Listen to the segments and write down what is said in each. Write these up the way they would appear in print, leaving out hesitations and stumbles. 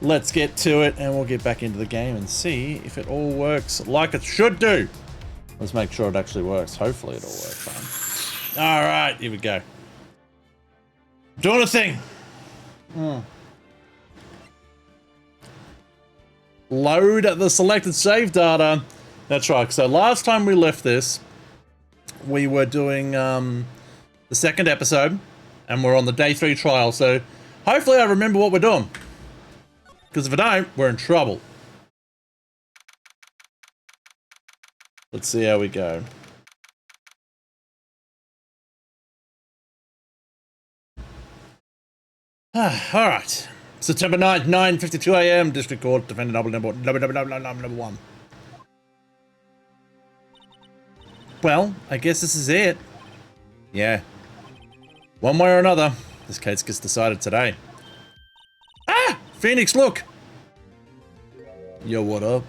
let's get to it and we'll get back into the game and see if it all works like it should do. Let's make sure it actually works. Hopefully it all works fine. All right, here we go. Doing a thing. Load the selected save data. That's right. So last time we left this, we were doing the second episode, and we're on the day 3 trial. So hopefully I remember what we're doing, because if I don't, we're in trouble. Let's see how we go. All right. September 9th, 9:52 a.m. District Court, defendant number 1. Well, I guess this is it. Yeah. One way or another, this case gets decided today. Ah! Phoenix, look! Yo, what up?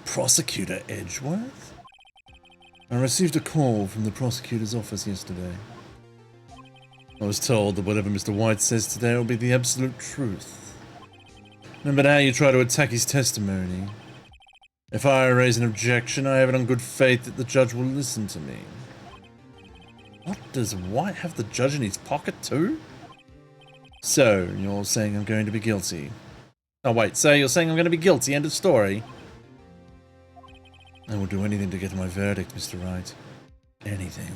Prosecutor Edgeworth? I received a call from the prosecutor's office yesterday. I was told that whatever Mr. White says today will be the absolute truth. No matter how you try to attack his testimony, if I raise an objection, I have it on good faith that the judge will listen to me. What, does White have the judge in his pocket too? So, you're saying I'm going to be guilty. Oh wait, so you're saying I'm going to be guilty, end of story? I will do anything to get my verdict, Mr. Wright. Anything.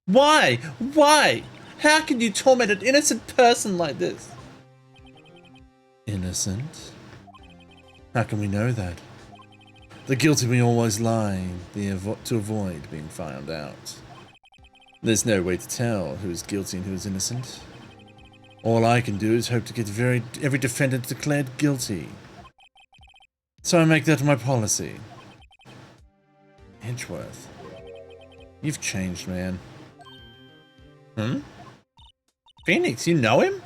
Why? Why? How can you torment an innocent person like this? Innocent? How can we know that? The guilty may always lie to avoid being found out. There's no way to tell who is guilty and who is innocent. All I can do is hope to get every defendant declared guilty. So I make that my policy. Edgeworth. You've changed, man. Phoenix, you know him?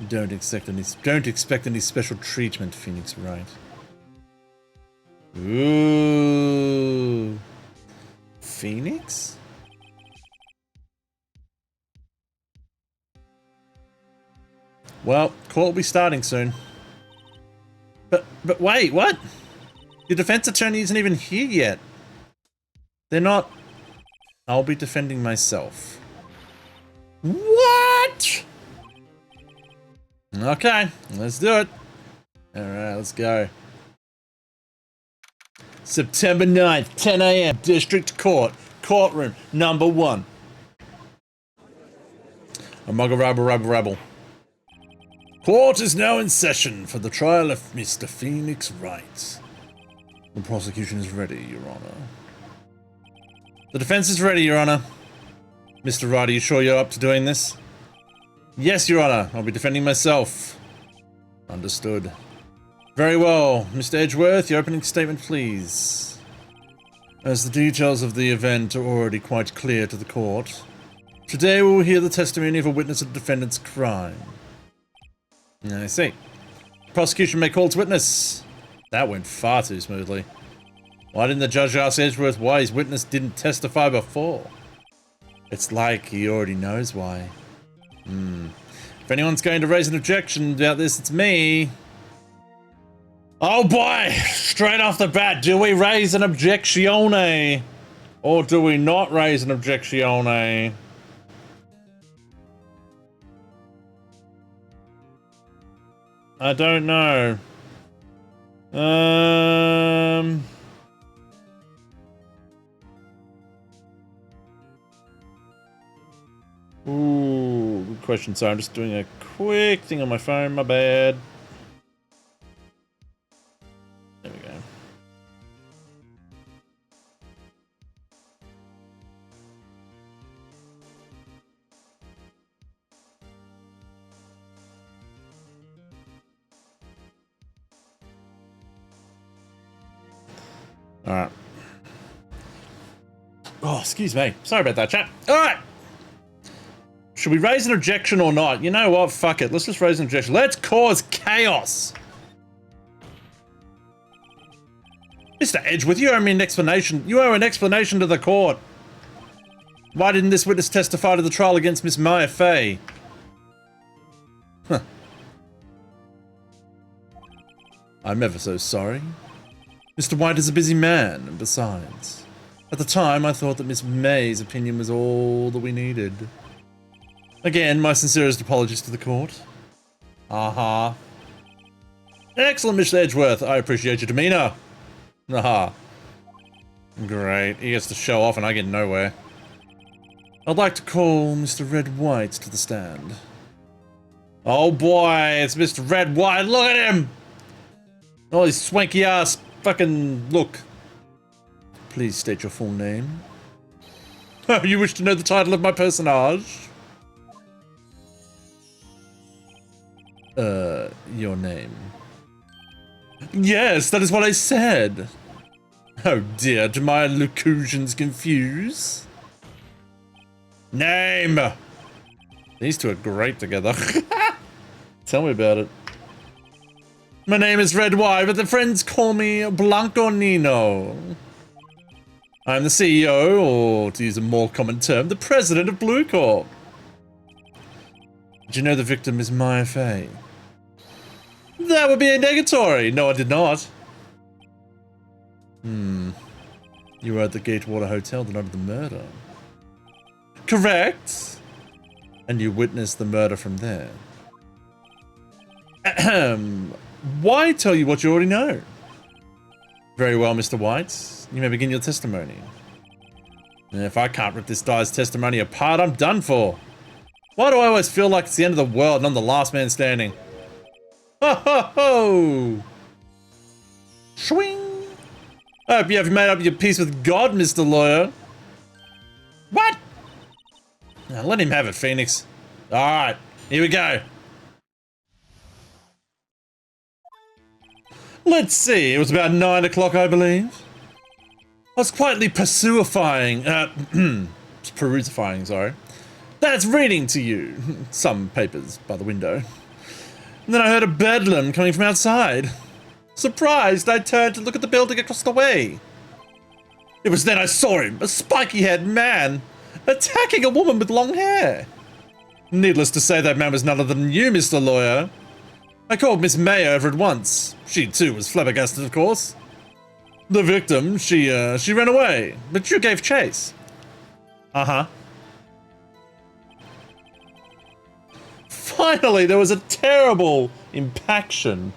Don't expect any special treatment, Phoenix Wright. Ooh. Phoenix? Well, court will be starting soon. But wait, what? Your defense attorney isn't even here yet. They're not... I'll be defending myself. What? Okay, let's do it. Alright, let's go. September 9th, 10 a.m. District Court, courtroom number 1. A muggle rabble. Court is now in session for the trial of Mr. Phoenix Wright. The prosecution is ready, Your Honor. The defense is ready, Your Honor. Mr. Wright, are you sure you're up to doing this? Yes, Your Honor. I'll be defending myself. Understood. Very well. Mr. Edgeworth, your opening statement, please. As the details of the event are already quite clear to the court, today we will hear the testimony of a witness of the defendant's crime. I see. Prosecution may call its witness. That went far too smoothly. Why didn't the judge ask Edgeworth why his witness didn't testify before? It's like he already knows why. If anyone's going to raise an objection about this, it's me. Oh boy! Straight off the bat, do we raise an objection? Or do we not raise an objection? I don't know. Ooh, good question. So I'm just doing a quick thing on my phone, my bad. There we go. Alright. Oh, excuse me. Sorry about that, chat. Alright! Should we raise an objection or not? You know what? Fuck it. Let's just raise an objection. Let's cause chaos! Mr. Edgeworth, you owe me an explanation. You owe an explanation to the court. Why didn't this witness testify to the trial against Miss Maya Fey? Huh. I'm ever so sorry. Mr. White is a busy man, and besides, at the time I thought that Miss May's opinion was all that we needed. Again, my sincerest apologies to the court. Aha. Excellent, Mr. Edgeworth. I appreciate your demeanor. Aha. Great. He gets to show off and I get nowhere. I'd like to call Mr. Red White to the stand. Oh boy, it's Mr. Red White. Look at him! Oh, his swanky ass fucking look. Please state your full name. Oh, you wish to know the title of my personage? Your name. Yes, that is what I said. Oh dear, do my locutions confuse? Name! These two are great together. Tell me about it. My name is Red White, but the friends call me Blanco Nino. I'm the CEO, or to use a more common term, the president of Blue Corp. Did you know the victim is Maya Fey? That would be a negatory. No, I did not. You were at the Gatewater Hotel the night of the murder. Correct. And you witnessed the murder from there. Ahem. Why tell you what you already know? Very well, Mr. White. You may begin your testimony. And if I can't rip this guy's testimony apart, I'm done for. Why do I always feel like it's the end of the world and I'm the last man standing? Ho ho ho! Swing! I hope you have made up your peace with God, Mr. Lawyer. What? Now, let him have it, Phoenix. Alright, here we go. Let's see, it was about 9 o'clock, I believe. I was quietly perusifying, sorry. That's reading to you. Some papers by the window. And then I heard a bedlam coming from outside. Surprised, I turned to look at the building across the way. It was then I saw him, a spiky-haired man, attacking a woman with long hair. Needless to say, that man was none other than you, Mr. Lawyer. I called Miss May over at once. She, too, was flabbergasted, of course. The victim, she ran away, but you gave chase. Uh-huh. Finally, there was a terrible impaction.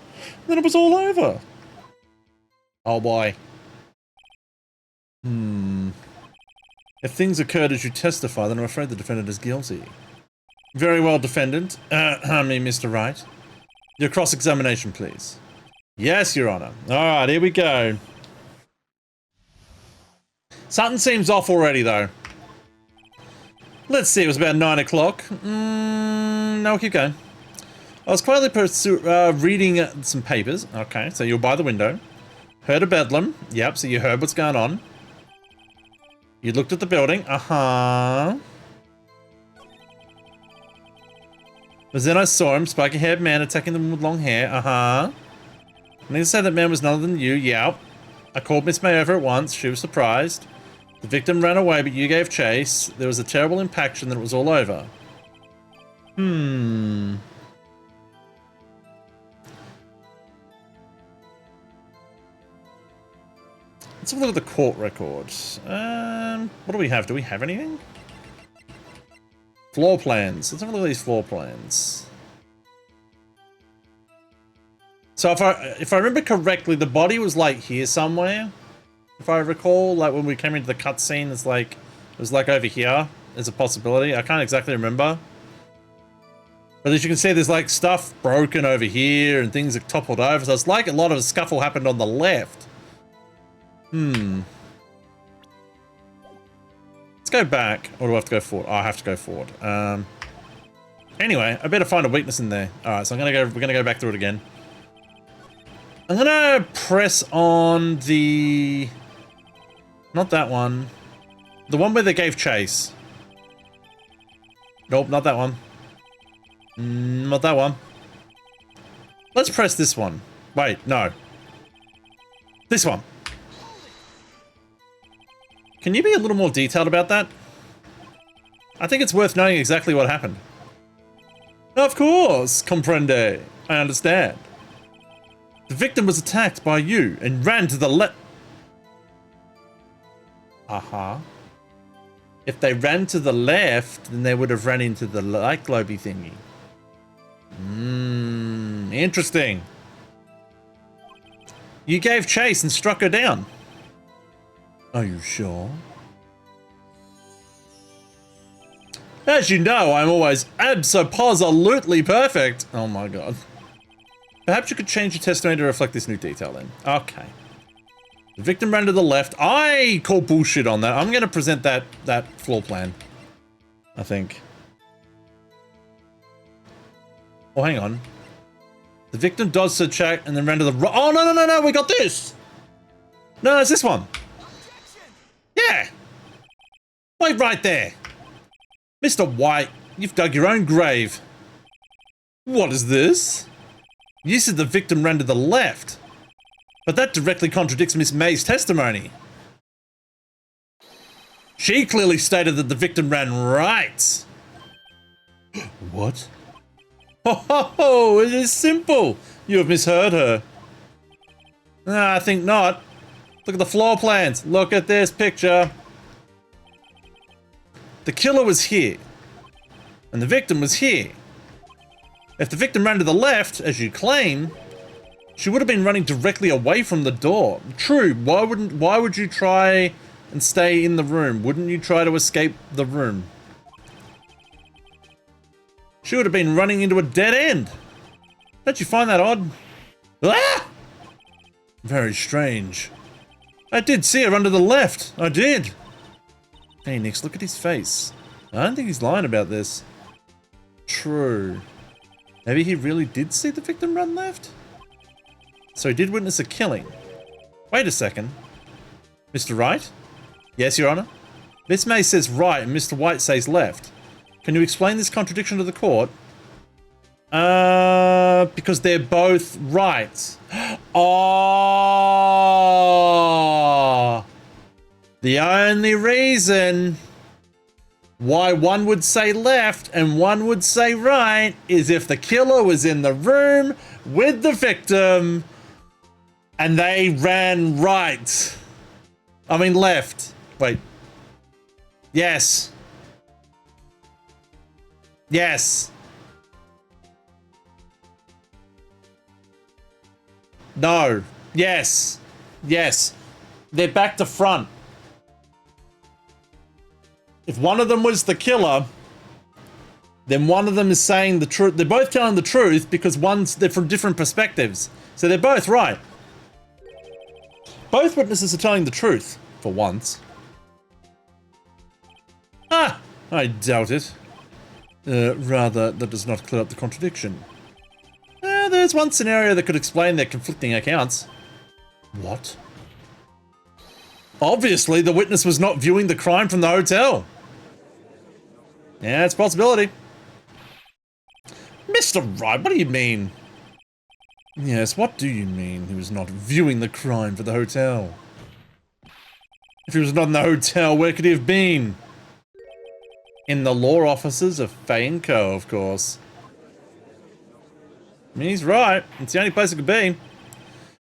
Then it was all over. Oh boy. If things occurred as you testify, then I'm afraid the defendant is guilty. Very well, defendant. Mr. Wright. Your cross-examination, please. Yes, Your Honor. Alright, here we go. Something seems off already, though. Let's see, it was about 9 o'clock. No, keep going. I was quietly reading some papers. Okay, so you were by the window. Heard a bedlam. Yep, so you heard what's going on. You looked at the building. Uh-huh. But then I saw him, spiky-haired man attacking them with long hair. Uh-huh. And they said that man was none other than you. Yep. I called Miss May over at once. She was surprised. The victim ran away, but you gave chase. There was a terrible impaction, then it was all over. Let's have a look at the court records. What do we have? Do we have anything? Floor plans. Let's have a look at these floor plans. So if I remember correctly, the body was like here somewhere. If I recall, like when we came into the cutscene, it was like over here. There's a possibility. I can't exactly remember. But as you can see, there's like stuff broken over here and things are toppled over. So it's like a lot of scuffle happened on the left. Let's go back. Or do I have to go forward? Oh, I have to go forward. Anyway, I better find a weakness in there. Alright, so we're gonna go back through it again. I'm gonna press on the... Not that one. The one where they gave chase. Nope, not that one. Not that one. Let's press this one. Wait, no. This one. Can you be a little more detailed about that? I think it's worth knowing exactly what happened. Of course, comprende. I understand. The victim was attacked by you and ran to the left. Uh-huh. If they ran to the left, then they would have ran into the light globy thingy. Interesting. You gave chase and struck her down. Are you sure? As you know, I'm always abso-positively perfect. Oh my god. Perhaps you could change your testimony to reflect this new detail then. Okay. The victim ran to the left. I call bullshit on that. I'm going to present that floor plan. I think. Oh, hang on. The victim dodged the check and then ran to the right. Oh, no, we got this. No, it's this one. Yeah. Wait right there. Mr. White, you've dug your own grave. What is this? You said the victim ran to the left. But that directly contradicts Miss May's testimony. She clearly stated that the victim ran right. What? Oh, it is simple. You have misheard her. I think not. Look at the floor plans. Look at this picture. The killer was here. And the victim was here. If the victim ran to the left, as you claim, she would have been running directly away from the door. True, why would you try and stay in the room? Wouldn't you try to escape the room? She would have been running into a dead end. Don't you find that odd? Ah! Very strange. I did see her under the left. I did. Hey, Nix, look at his face. I don't think he's lying about this. True. Maybe he really did see the victim run left? So he did witness a killing. Wait a second. Mr. Wright? Yes, Your Honor? Miss May says right and Mr. White says left. Can you explain this contradiction to the court? Because they're both right. Oh! The only reason why one would say left and one would say right is if the killer was in the room with the victim and they ran right. I mean left. Wait. Yes. Yes. No. Yes. Yes. They're back to front. If one of them was the killer, then one of them is saying the truth. They're both telling the truth because they're from different perspectives. So they're both right. Both witnesses are telling the truth, for once. Ah, I doubt it. Rather, that does not clear up the contradiction. There's one scenario that could explain their conflicting accounts. What? Obviously, the witness was not viewing the crime from the hotel. Yeah, it's a possibility. Mr. Wright, what do you mean? Yes, what do you mean he was not viewing the crime for the hotel? If he was not in the hotel, where could he have been? In the law offices of Fay & Co., of course. I mean, he's right. It's the only place it could be.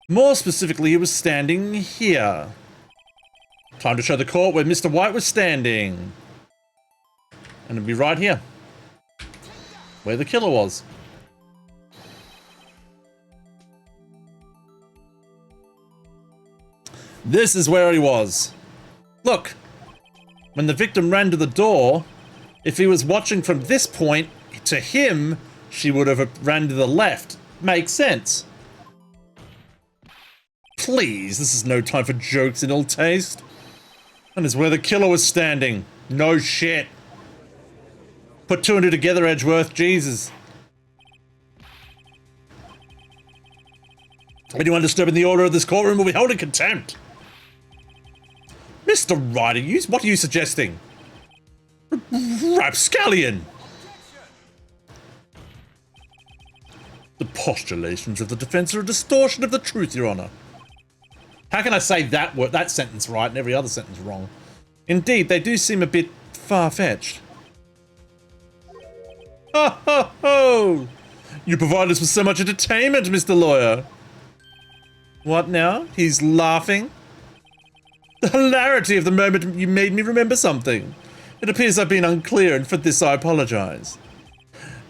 More specifically, he was standing here. Time to show the court where Mr. White was standing. And it'll be right here. Where the killer was. This is where he was. Look. When the victim ran to the door, if he was watching from this point to him, she would have ran to the left. Makes sense. Please, this is no time for jokes in ill taste. And it's where the killer was standing. No shit. Put two and two together, Edgeworth. Jesus. Anyone disturbing the order of this courtroom will be held in contempt. Mr. Wright, what are you suggesting? Rapscallion! The postulations of the defense are a distortion of the truth, Your Honor. How can I say that sentence right and every other sentence wrong? Indeed, they do seem a bit far-fetched. Ho, ho, ho! You provide us with so much entertainment, Mr. Lawyer. What now? He's laughing? The hilarity of the moment you made me remember something. It appears I've been unclear, and for this I apologize.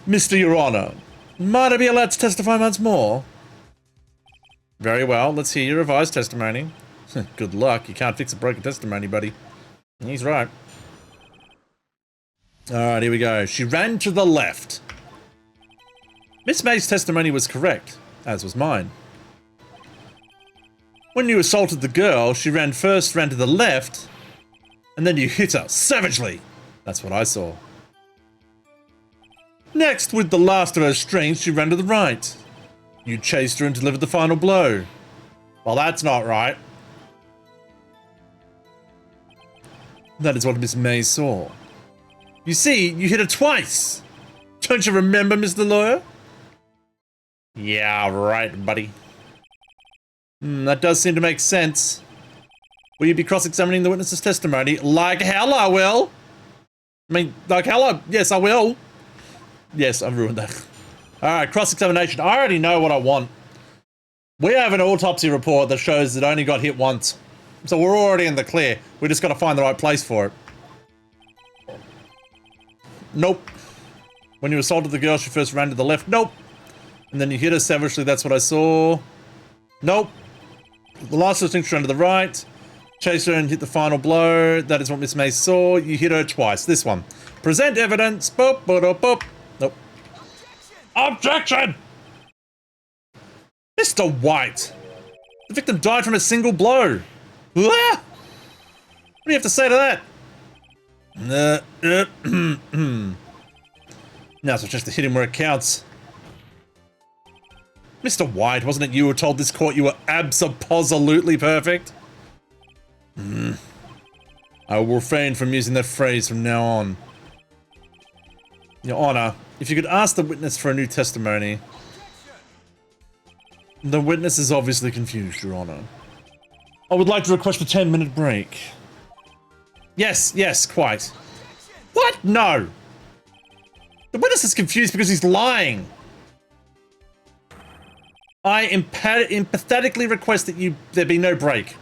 Mr. Your Honor, might I be allowed to testify once more? Very well, let's hear your revised testimony. Good luck, you can't fix a broken testimony, buddy. He's right. Alright, here we go. She ran to the left. Miss May's testimony was correct, as was mine. When you assaulted the girl, she ran to the left, and then you hit her savagely. That's what I saw. Next, with the last of her strength, she ran to the right. You chased her and delivered the final blow. Well, that's not right. That is what Miss May saw. You see, you hit her twice. Don't you remember, Mr. Lawyer? Yeah, right, buddy. That does seem to make sense. Will you be cross-examining the witness's testimony? Like hell I will. I mean, like hell yes, I will. Yes, I ruined that. Alright, cross-examination. I already know what I want. We have an autopsy report that shows it only got hit once. So we're already in the clear. We just got to find the right place for it. Nope. When you assaulted the girl, she first ran to the left. Nope. And then you hit her savagely. That's what I saw. Nope. The last two things ran to the right. Chased her and hit the final blow. That is what Miss May saw. You hit her twice. This one. Present evidence. Boop, boop, boop, boop. Nope. Objection! Mr. White. The victim died from a single blow. Ah! What do you have to say to that? Now so just to hit him where it counts. Mr. White, wasn't it you who told this court you were abso-absolutely perfect? I will refrain from using that phrase from now on. Your Honor, if you could ask the witness for a new testimony. The witness is obviously confused, Your Honor. I would like to request a 10-minute break. Yes, yes, quite. What? No! The witness is confused because he's lying. I empathetically request that there be no break.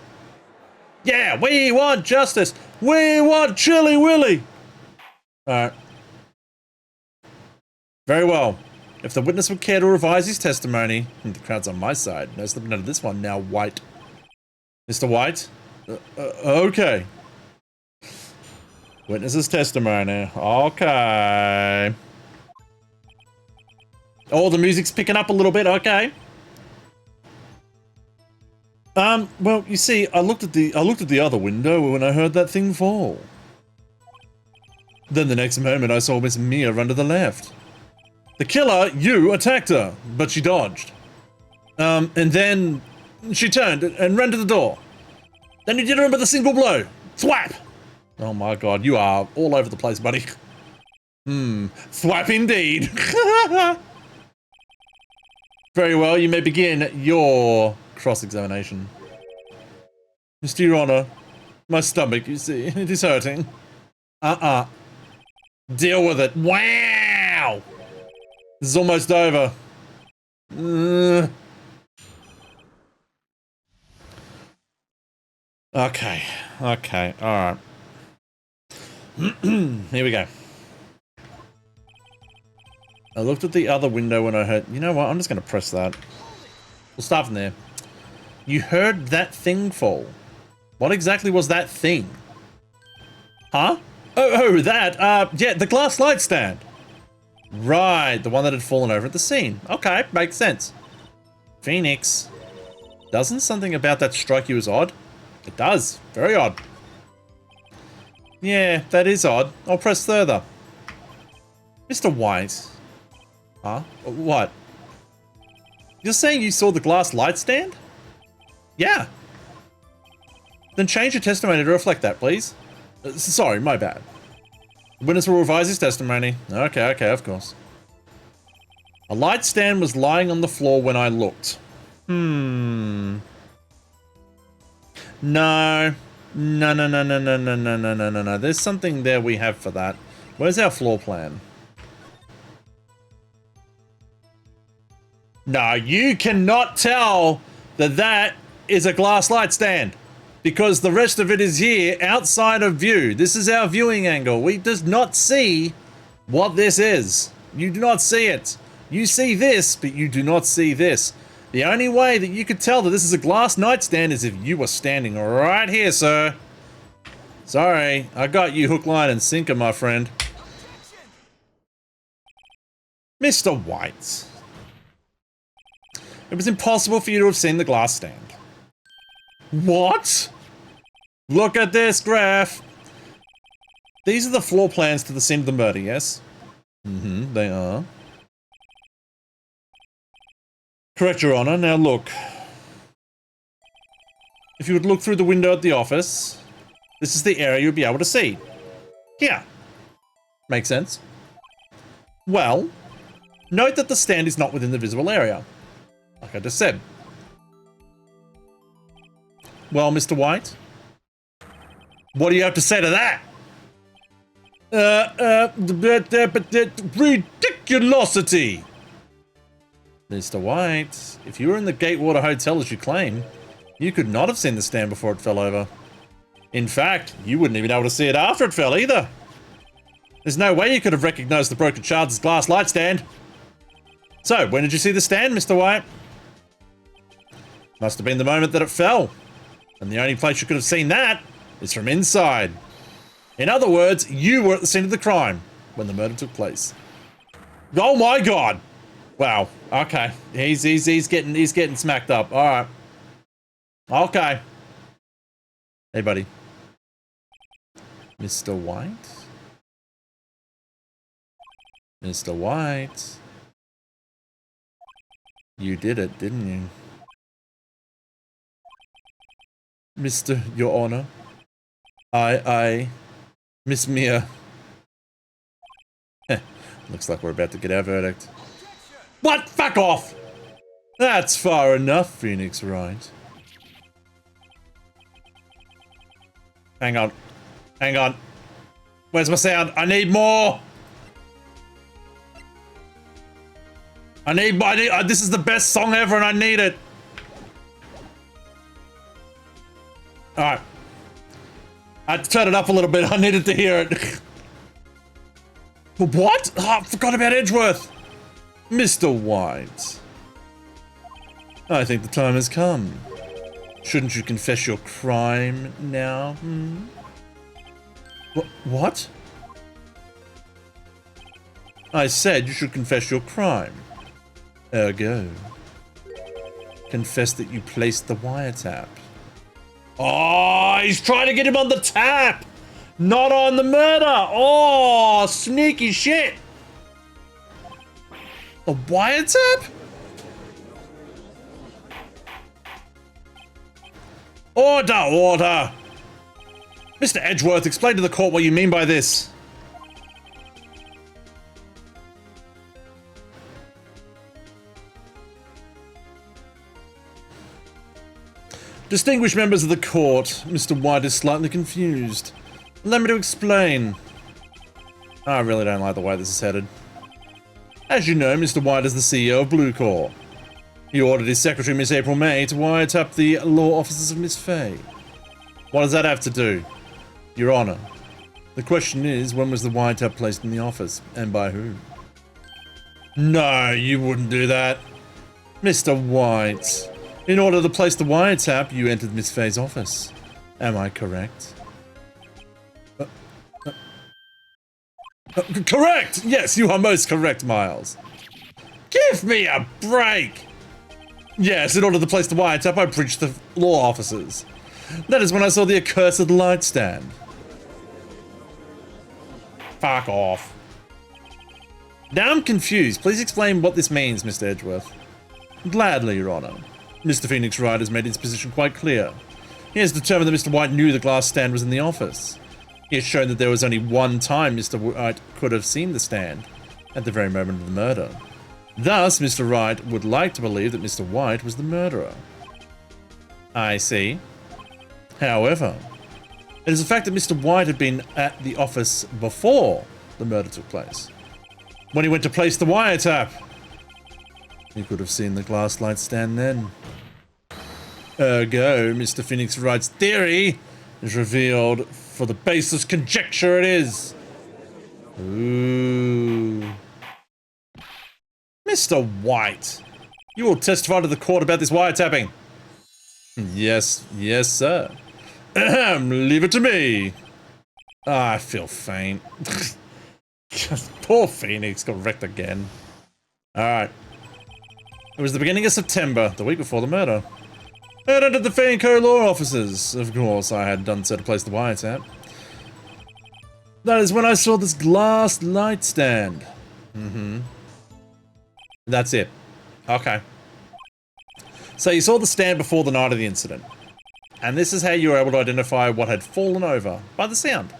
Yeah, we want justice. We want Chili Willy. Alright. Very well. If the witness would care to revise his testimony, the crowd's on my side. No slipping out of this one now, White. Mr. White? Okay. Witness's testimony. Okay. Oh, the music's picking up a little bit. Okay. Well, you see, I looked at the other window when I heard that thing fall. Then the next moment I saw Miss Mia run to the left. The killer, you, attacked her, but she dodged. And then she turned and ran to the door. Then you did remember the single blow. Thwap! Oh my god, you are all over the place, buddy. Thwap indeed. Very well, you may begin your cross-examination. Mr. Your Honor, my stomach, you see, it is hurting. Deal with it. Wow! This is almost over. Okay, alright. Here we go. I looked at the other window when I heard... You know what? I'm just going to press that. We'll start from there. You heard that thing fall. What exactly was that thing? Huh? Oh, that. Yeah, the glass light stand. Right, the one that had fallen over at the scene. Okay, makes sense. Phoenix. Doesn't something about that strike you as odd? It does. Very odd. Yeah, that is odd. I'll press further. Mr. White. Huh? What? You're saying you saw the glass light stand? Yeah. Then change your testimony to reflect that, please. Sorry, my bad. The witness will revise his testimony. Okay, of course. A light stand was lying on the floor when I looked. No. No. There's something there we have for that. Where's our floor plan? No, you cannot tell that that is a glass light stand because the rest of it is here outside of view. This is our viewing angle. We does not see what this is. You do not see it. You see this, but you do not see this. The only way that you could tell that this is a glass nightstand is if you were standing right here, sir. Sorry, I got you hook, line, and sinker, my friend. Mr. White. It was impossible for you to have seen the glass stand. What? Look at this graph. These are the floor plans to the scene of the murder, yes? Mm-hmm, they are. Correct, Your Honor. Now look. If you would look through the window at the office, this is the area you'd be able to see. Here. Makes sense? Well, note that the stand is not within the visible area. Like I just said. Well, Mr. White? What do you have to say to that? Ridiculosity! Mr. White, if you were in the Gatewater Hotel as you claim, you could not have seen the stand before it fell over. In fact, you wouldn't even be able to see it after it fell either. There's no way you could have recognized the broken shards as glass light stand. So, when did you see the stand, Mr. White? Must have been the moment that it fell. And the only place you could have seen that is from inside. In other words, you were at the scene of the crime when the murder took place. Oh my god! Wow. Okay. He's getting smacked up. All right. Okay. Hey, buddy. Mr. White? Mr. White? You did it, didn't you? Your Honor. Miss Mia. Looks like we're about to get our verdict. What? Fuck off! That's far enough, Phoenix Wright. Hang on. Hang on. Where's my sound? I need more! This is the best song ever and I need it! Alright. I had to turn it up a little bit. I needed to hear it. What? Oh, I forgot about Edgeworth. Mr. White. I think the time has come. Shouldn't you confess your crime now? Hmm? What? I said you should confess your crime. Ergo. Confess that you placed the wiretap. Oh, he's trying to get him on the tap! Not on the murder! Oh, sneaky shit! A wiretap? Order, order! Mr. Edgeworth, explain to the court what you mean by this. Distinguished members of the court, Mr. White is slightly confused. Allow me to explain. I really don't like the way this is headed. As you know, Mr. White is the CEO of Blue Corps. He ordered his secretary, Miss April May, to wiretap the law offices of Miss Fay. What does that have to do? Your Honor, the question is, when was the wiretap placed in the office, and by whom? No, you wouldn't do that. Mr. White, in order to place the wiretap, you entered Miss Fay's office. Am I correct? Correct! Yes, you are most correct, Miles. Give me a break! Yes, in order to place the wiretap, I breached the law offices. That is when I saw the accursed light stand. Fuck off. Now I'm confused. Please explain what this means, Mr. Edgeworth. Gladly, Your Honor. Mr. Phoenix Wright has made his position quite clear. He has determined that Mr. White knew the glass stand was in the office. He has shown that there was only one time Mr. Wright could have seen the stand, at the very moment of the murder. Thus, Mr. Wright would like to believe that Mr. White was the murderer. I see. However, it is a fact that Mr. White had been at the office before the murder took place, when he went to place the wiretap. You could have seen the glass light stand then. Ergo, Mr. Phoenix Wright's theory is revealed for the baseless conjecture it is. Ooh. Mr. White, you will testify to the court about this wiretapping. Yes, yes, sir. Leave it to me. I feel faint. Poor Phoenix got wrecked again. Alright. It was the beginning of September, the week before the murder. I had entered the Fane Co. law offices. Of course, I had done so to place the wiretap. That is when I saw this glass light stand. That's it. Okay. So you saw the stand before the night of the incident. And this is how you were able to identify what had fallen over by the sound.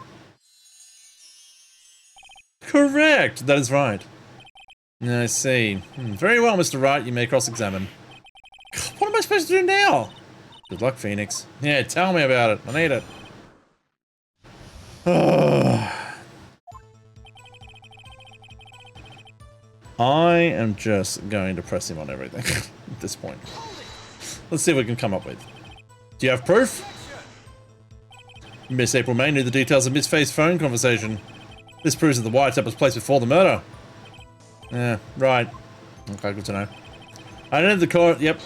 Correct. That is right. I see. Very well, Mr. Wright. You may cross-examine. What am I supposed to do now? Good luck, Phoenix. Yeah, tell me about it. I need it. I am just going to press him on everything at this point. Let's see what we can come up with. Do you have proof? Miss April May knew the details of Miss Faye's phone conversation. This proves that the wiretap was placed before the murder. Yeah, right. Okay, good to know. I entered the court. Yep.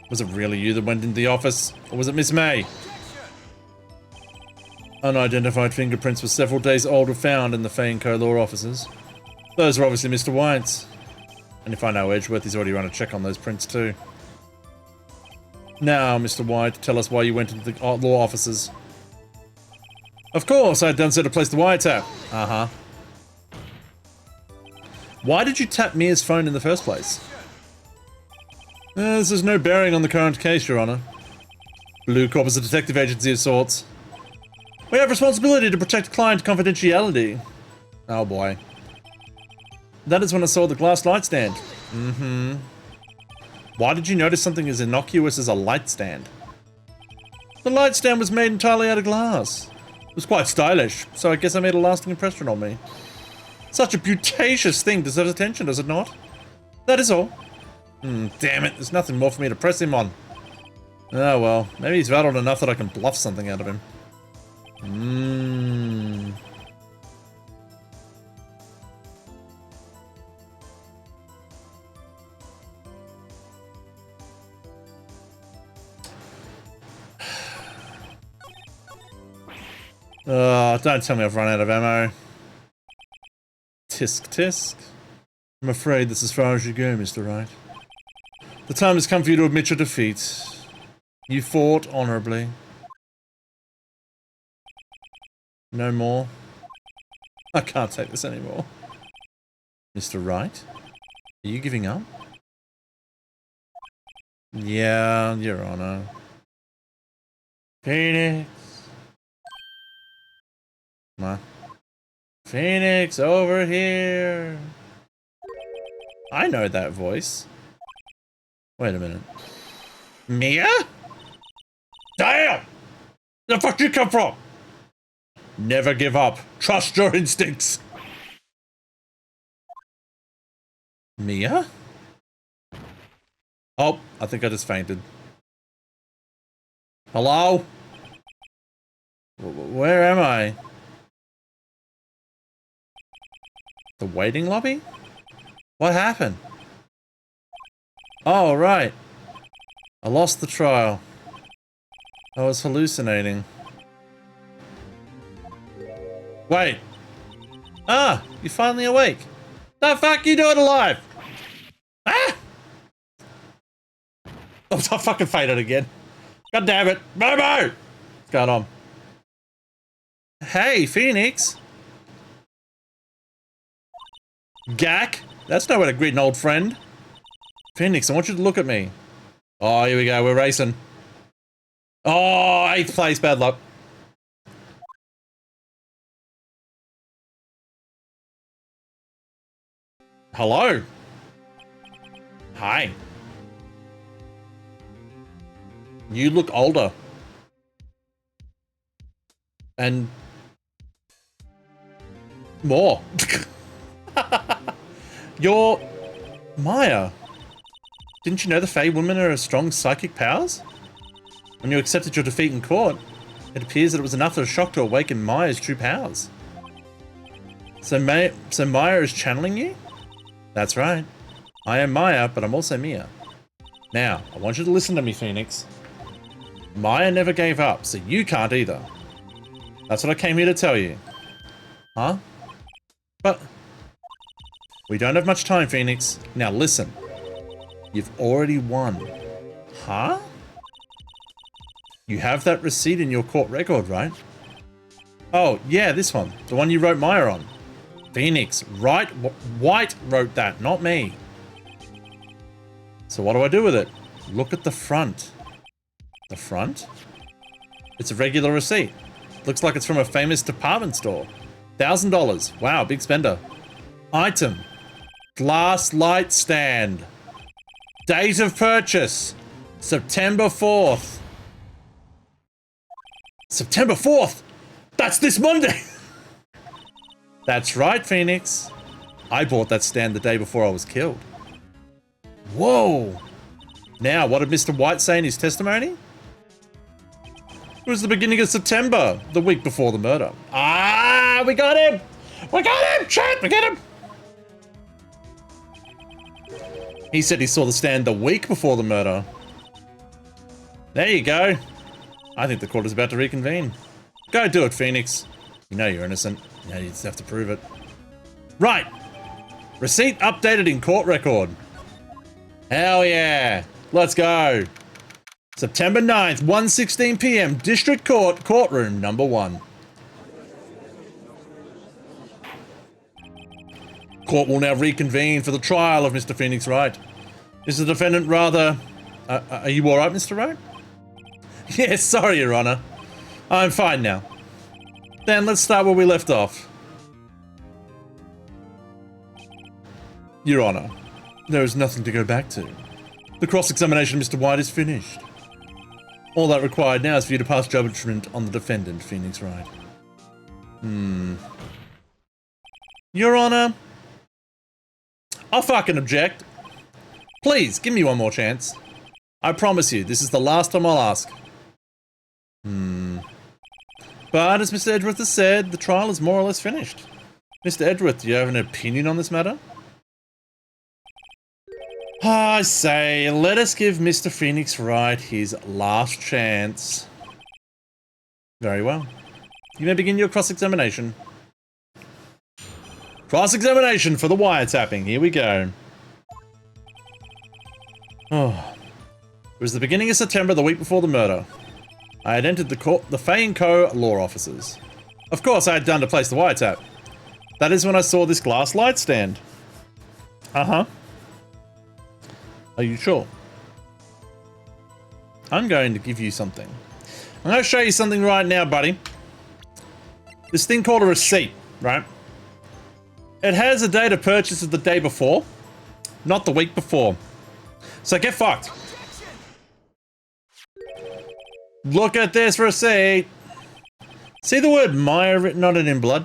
Was it really you that went into the office? Or was it Miss May? Unidentified fingerprints for several days old were found in the Fane Co. law offices. Those were obviously Mr. White's. And if I know Edgeworth, he's already run a check on those prints too. Now, Mr. White, tell us why you went into the law offices. Of course, I had done so to place the wiretap. Uh-huh. Why did you tap Mia's phone in the first place? This has no bearing on the current case, Your Honor. Blue Corp is a detective agency of sorts. We have responsibility to protect client confidentiality. Oh boy. That is when I saw the glass light stand. Why did you notice something as innocuous as a light stand? The light stand was made entirely out of glass. It was quite stylish, so I guess I made a lasting impression on me. Such a beautacious thing deserves attention, does it not? That is all. Damn it, there's nothing more for me to press him on. Oh well, maybe he's rattled enough that I can bluff something out of him. Don't tell me I've run out of ammo. Tisk tisk. I'm afraid that's as far as you go, Mr. Wright. The time has come for you to admit your defeat. You fought honorably. No more. I can't take this anymore. Mr. Wright? Are you giving up? Yeah, Your Honor. Phoenix. Come on. Phoenix, over here. I know that voice. Wait a minute. Mia? Damn! Where the fuck did you come from? Never give up. Trust your instincts. Mia? Oh, I think I just fainted. Hello? Where am I? The waiting lobby? What happened? Oh, right. I lost the trial. I was hallucinating. Wait. Ah, you're finally awake. The fuck you doing alive? Ah! Oh, I fucking fainted again. God damn it. Momo! What's going on? Hey, Phoenix. Gak? That's no way to greet an old friend. Phoenix, I want you to look at me. Oh, here we go. We're racing. Oh, 8th place. Bad luck. Hello. Hi. You look older. And more. You're Maya, didn't you know the Fey women are strong psychic powers? When you accepted your defeat in court, it appears that it was enough of a shock to awaken Maya's true powers. So Maya is channeling you? That's right. I am Maya, but I'm also Mia. Now, I want you to listen to me, Phoenix. Maya never gave up, so you can't either. That's what I came here to tell you. Huh? But... we don't have much time, Phoenix. Now listen. You've already won. Huh? You have that receipt in your court record, right? Oh, yeah, this one. The one you wrote Maya on. Phoenix, White wrote that, not me. So what do I do with it? Look at the front. The front? It's a regular receipt. Looks like it's from a famous department store. $1,000. Wow, big spender. Item. Glass light stand. Date of purchase. September 4th. September 4th? That's this Monday! That's right, Phoenix. I bought that stand the day before I was killed. Whoa! Now, what did Mr. White say in his testimony? It was the beginning of September, the week before the murder. Ah, we got him! We got him, chat! We got him! He said he saw the stand the week before the murder. There you go. I think the court is about to reconvene. Go do it, Phoenix. You know you're innocent. Now you just have to prove it. Right. Receipt updated in court record. Hell yeah. Let's go. September 9th, 1:16 PM, District Court, courtroom number 1. Court will now reconvene for the trial of Mr. Phoenix Wright. Is the defendant rather... are you alright, Mr. Wright? Yes, sorry, Your Honor. I'm fine now. Then let's start where we left off. Your Honor, there is nothing to go back to. The cross-examination of Mr. White is finished. All that required now is for you to pass judgment on the defendant, Phoenix Wright. Your Honor, I'll fucking object. Please, give me one more chance. I promise you, this is the last time I'll ask. But as Mr. Edgeworth has said, the trial is more or less finished. Mr. Edgeworth, do you have an opinion on this matter? I say, let us give Mr. Phoenix Wright his last chance. Very well. You may begin your cross-examination. Cross-examination for the wiretapping. Here we go. Oh. It was the beginning of September, the week before the murder. I had entered the Fay & Co. law offices. Of course, I had done to place the wiretap. That is when I saw this glass light stand. Uh-huh. Are you sure? I'm going to give you something. I'm going to show you something right now, buddy. This thing called a receipt, right? It has a date of purchase of the day before, not the week before. So get fucked. Look at this receipt. See the word Maya written on it in blood?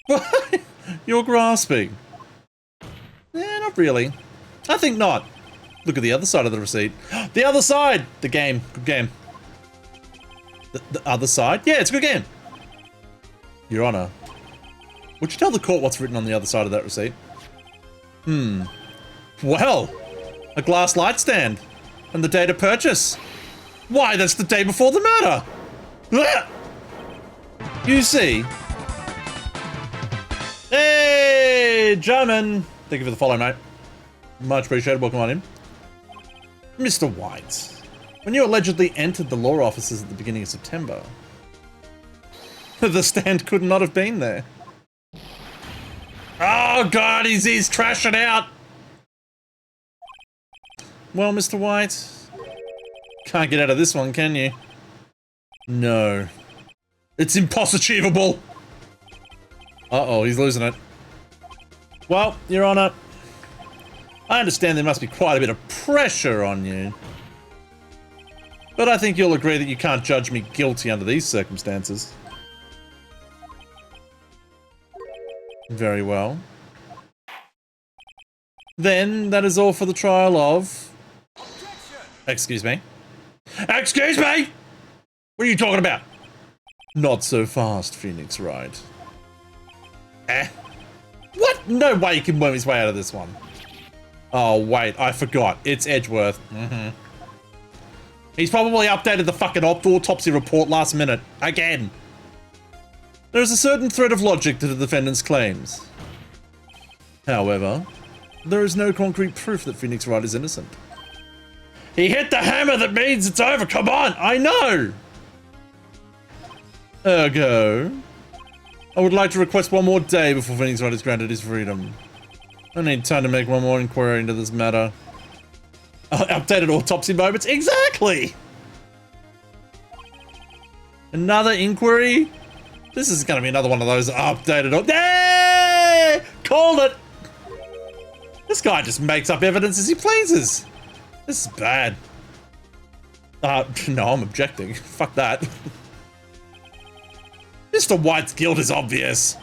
What? You're grasping. Not really. I think not. Look at the other side of the receipt. The other side! The game. Good game. The other side? Yeah, it's a good game. Your Honor, would you tell the court what's written on the other side of that receipt? Well, a glass light stand. And the date of purchase. Why, that's the day before the murder. Ah! You see. Hey, German. Thank you for the follow, mate. Much appreciated. Welcome on in. Mr. White, when you allegedly entered the law offices at the beginning of September, the stand could not have been there. Oh God, he's trashing out. Well, Mr. White, can't get out of this one, can you? No. It's impossible. Uh-oh, he's losing it. Well, Your Honor, I understand there must be quite a bit of pressure on you. But I think you'll agree that you can't judge me guilty under these circumstances. Very well. Then that is all for the trial of... Excuse me. Excuse me! What are you talking about? Not so fast, Phoenix Wright. What? No way he can worm his way out of this one. Oh, wait, I forgot. It's Edgeworth. He's probably updated the fucking autopsy report last minute. Again. There is a certain thread of logic to the defendant's claims. However, there is no concrete proof that Phoenix Wright is innocent. He hit the hammer that means it's over. Come on, I know. Ergo, I would like to request one more day before Phoenix Wright is granted his freedom. I need time to make one more inquiry into this matter. Updated autopsy moments? Exactly! Another inquiry? This is gonna be another one of those updated... Yay! Called it! This guy just makes up evidence as he pleases. This is bad. No, I'm objecting. Fuck that. Mr. White's guilt is obvious.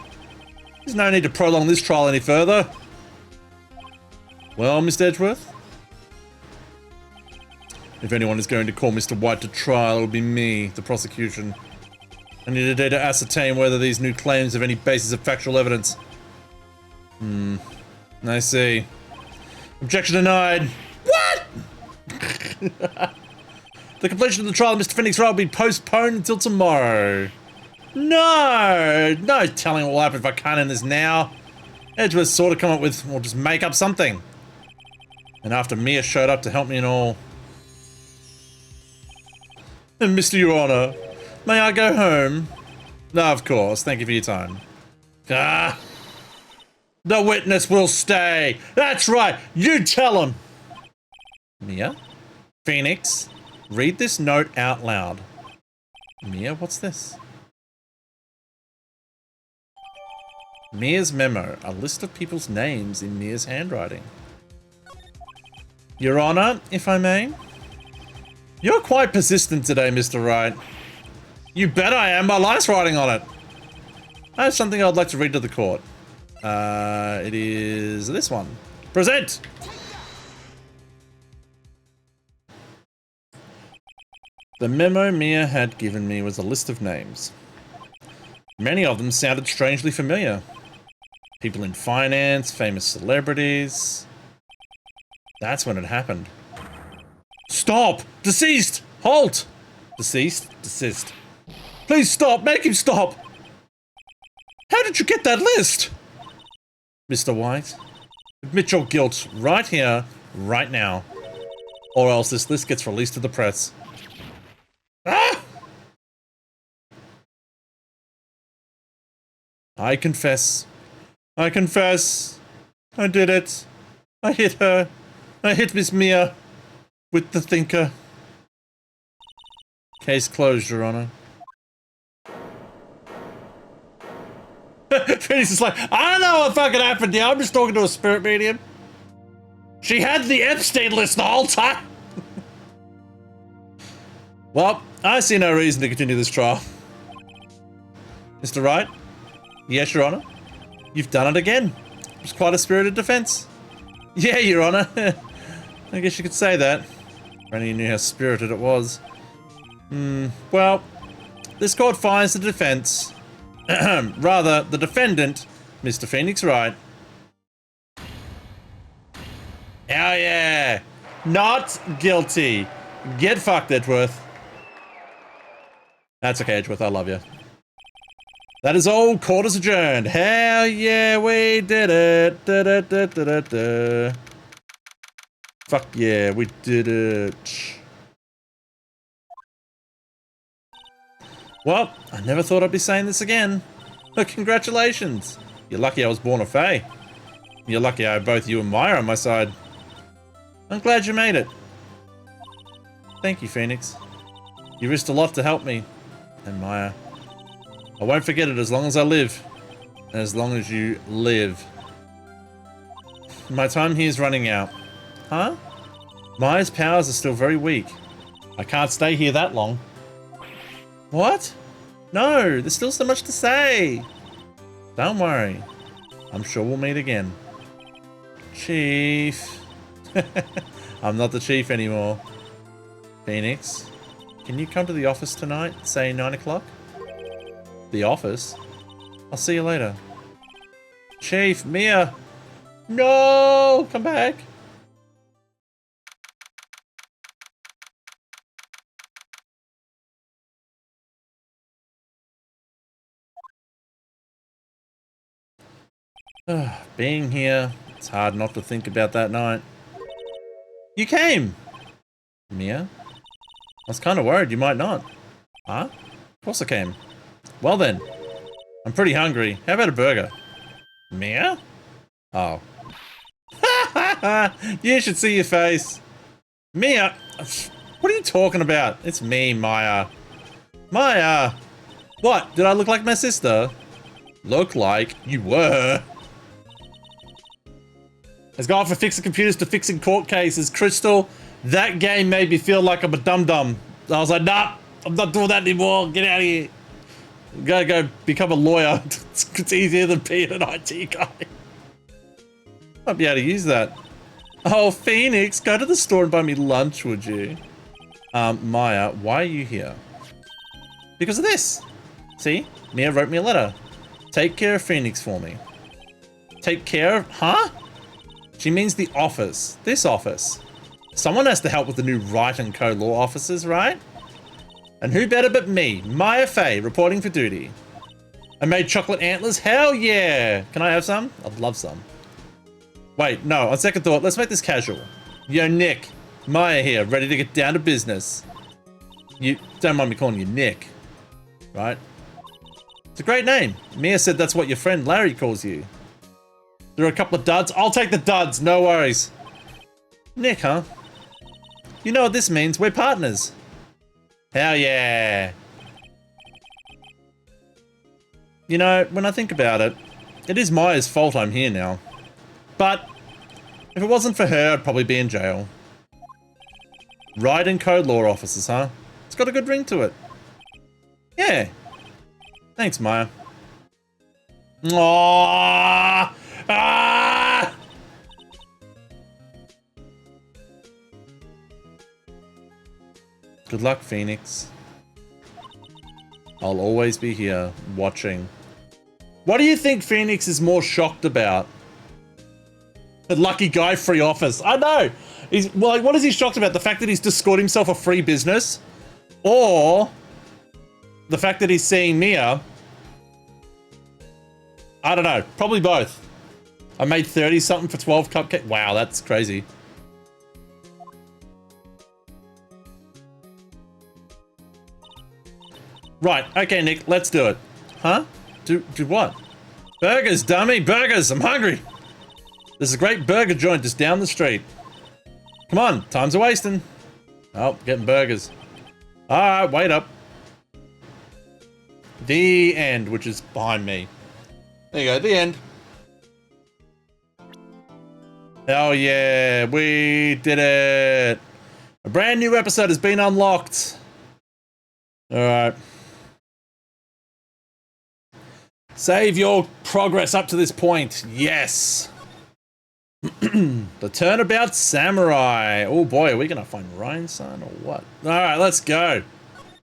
There's no need to prolong this trial any further. Well, Mr. Edgeworth? If anyone is going to call Mr. White to trial, it will be me, the prosecution. I need a day to ascertain whether these new claims have any basis of factual evidence. I see. Objection denied. What? The completion of the trial of Mr. Phoenix Wright will be postponed until tomorrow. No telling what will happen if I can't end this now. Edgeworth sort of come up with, or just make up something. And after Mia showed up to help me and all. And Mr. Your Honor, may I go home? No, of course. Thank you for your time. The witness will stay. That's right. You tell him. Mia? Phoenix? Read this note out loud. Mia, what's this? Mia's memo. A list of people's names in Mia's handwriting. Your Honor, if I may? You're quite persistent today, Mr. Wright. You bet I am. My life's writing on it. I have something I'd like to read to the court. It is this one. Present! The memo Mia had given me was a list of names. Many of them sounded strangely familiar. People in finance, famous celebrities. That's when it happened. Stop! Deceased! Halt! Deceased? Desist. Please stop! Make him stop! How did you get that list? Mr. White, admit your guilt right here, right now. Or else this list gets released to the press. Ah! I confess. I confess. I did it. I hit her. I hit Miss Mia. With the thinker. Case closed, Your Honor. Phoenix is like, I don't know what fucking happened here. I'm just talking to a spirit medium. She had the Epstein list the whole time. Well, I see no reason to continue this trial. Mr. Wright? Yes, Your Honor. You've done it again. It was quite a spirited defense. Yeah, Your Honor. I guess you could say that. If only you knew how spirited it was. Well, this court finds the defense, rather, the defendant, Mr. Phoenix Wright. Hell yeah! Not guilty. Get fucked, Edgeworth. That's okay, Edgeworth, I love you. That is all, court is adjourned. Hell yeah, we did it. Da, da, da, da, da, da. Fuck yeah, we did it. Well, I never thought I'd be saying this again. But congratulations. You're lucky I was born a Fae. You're lucky I have both you and Maya on my side. I'm glad you made it. Thank you, Phoenix. You risked a lot to help me. And Maya. I won't forget it as long as I live. And as long as you live. My time here is running out. Huh? Maya's powers are still very weak. I can't stay here that long. What? No, there's still so much to say. Don't worry. I'm sure we'll meet again. Chief. I'm not the chief anymore. Phoenix, can you come to the office tonight, say 9 o'clock? The office? I'll see you later. Chief, Mia! No! Come back! Being here, it's hard not to think about that night. You came! Mia? I was kind of worried you might not. Huh? Of course I came. Well then, I'm pretty hungry. How about a burger? Mia? Oh. You should see your face. Mia? What are you talking about? It's me, Maya. Maya! What? Did I look like my sister? Look like you were. Has gone from fixing computers to fixing court cases. Crystal, that game made me feel like I'm a dum-dum. I was like, nah, I'm not doing that anymore. Get out of here. Gotta go become a lawyer. It's easier than being an IT guy. Might be able to use that. Oh, Phoenix, go to the store and buy me lunch, would you? Maya, why are you here? Because of this. See? Mia wrote me a letter. Take care of Phoenix for me. Take care of... Huh? She means the office. This office. Someone has to help with the new Wright & Co. law offices, right? And who better but me, Maya Fey, reporting for duty. I made chocolate antlers? Hell yeah! Can I have some? I'd love some. Wait, no, on second thought, let's make this casual. Yo, Nick. Maya here, ready to get down to business. You don't mind me calling you Nick, right? It's a great name. Mia said that's what your friend Larry calls you. There are a couple of duds. I'll take the duds, no worries. Nick, huh? You know what this means, we're partners. Hell yeah. You know, when I think about it, it is Maya's fault I'm here now. But, if it wasn't for her, I'd probably be in jail. Wright & Co. law offices, huh? It's got a good ring to it. Yeah. Thanks, Maya. Aww. Ah! Good luck, Phoenix. I'll always be here, watching. What do you think Phoenix is more shocked about? The lucky guy free office. I know! He's, well, like, what is he shocked about? The fact that he's just scored himself a free business? Or the fact that he's seeing Mia? I don't know. Probably both. I made 30 something for 12 cupcakes. Wow, that's crazy. Right, okay, Nick, let's do it. Huh? Do what? Burgers, dummy, burgers, I'm hungry. There's a great burger joint just down the street. Come on, time's a wasting. Oh, getting burgers. Alright, wait up. The end, which is behind me. There you go, the end. Hell yeah, we did it. A brand new episode has been unlocked. Alright. Save your progress up to this point. Yes. The Turnabout Samurai. Oh boy, are we gonna find Ryan-san or what? Alright, let's go.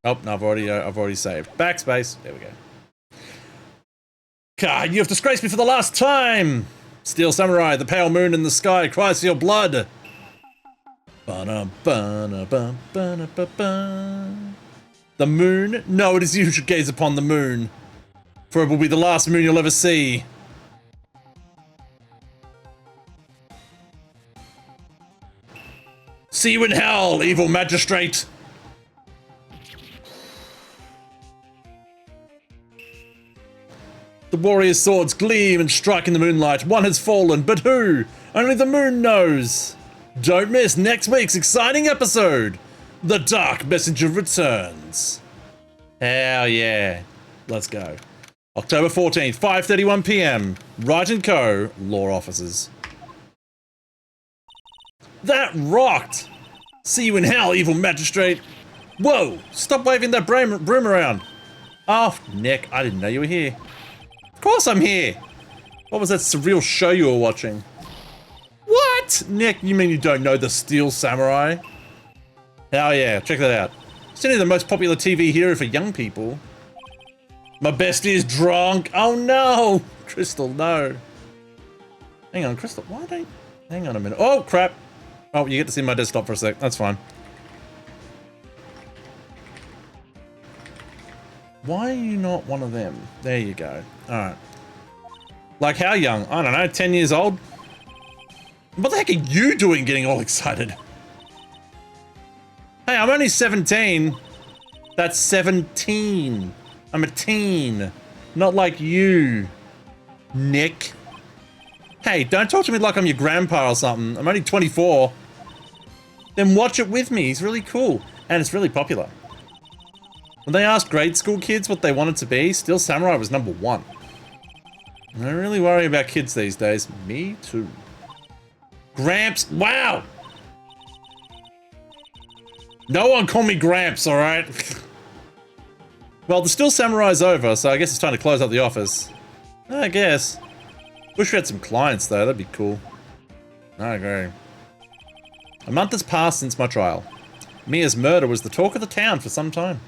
Oh, no, I've already saved. Backspace. There we go. God, you have disgraced me for the last time! Steel Samurai, the pale moon in the sky cries for your blood! The moon? No, it is you who should gaze upon the moon. For it will be the last moon you'll ever see. See you in hell, evil magistrate! The warrior's swords gleam and strike in the moonlight. One has fallen, but who? Only the moon knows. Don't miss next week's exciting episode. The Dark Messenger returns. Hell yeah. Let's go. October 14th, 5:31 PM. Wright & Co. Law offices. That rocked! See you in hell, evil magistrate. Whoa! Stop waving that broom around. Oh, Nick, I didn't know you were here. Of course I'm here! What was that surreal show you were watching? What? Nick, you mean you don't know the Steel Samurai? Hell yeah, check that out. It's only the most popular TV hero for young people. My bestie is drunk. Oh no! Crystal, no. Hang on, Crystal, why don't... Hang on a minute. Oh, crap. Oh, you get to see my desktop for a sec. That's fine. Why are you not one of them? There you go. Alright. Like how young? I don't know, 10 years old? What the heck are you doing getting all excited? Hey, I'm only 17. That's 17. I'm a teen. Not like you, Nick. Hey, don't talk to me like I'm your grandpa or something. I'm only 24. Then watch it with me. He's really cool. And it's really popular. When they asked grade school kids what they wanted to be, Steel Samurai was #1. I really worry about kids these days. Me too. Gramps. Wow! No one call me Gramps, alright? Well, the Steel Samurai's over, so I guess it's time to close up the office. I guess. Wish we had some clients, though. That'd be cool. I agree. A month has passed since my trial. Mia's murder was the talk of the town for some time.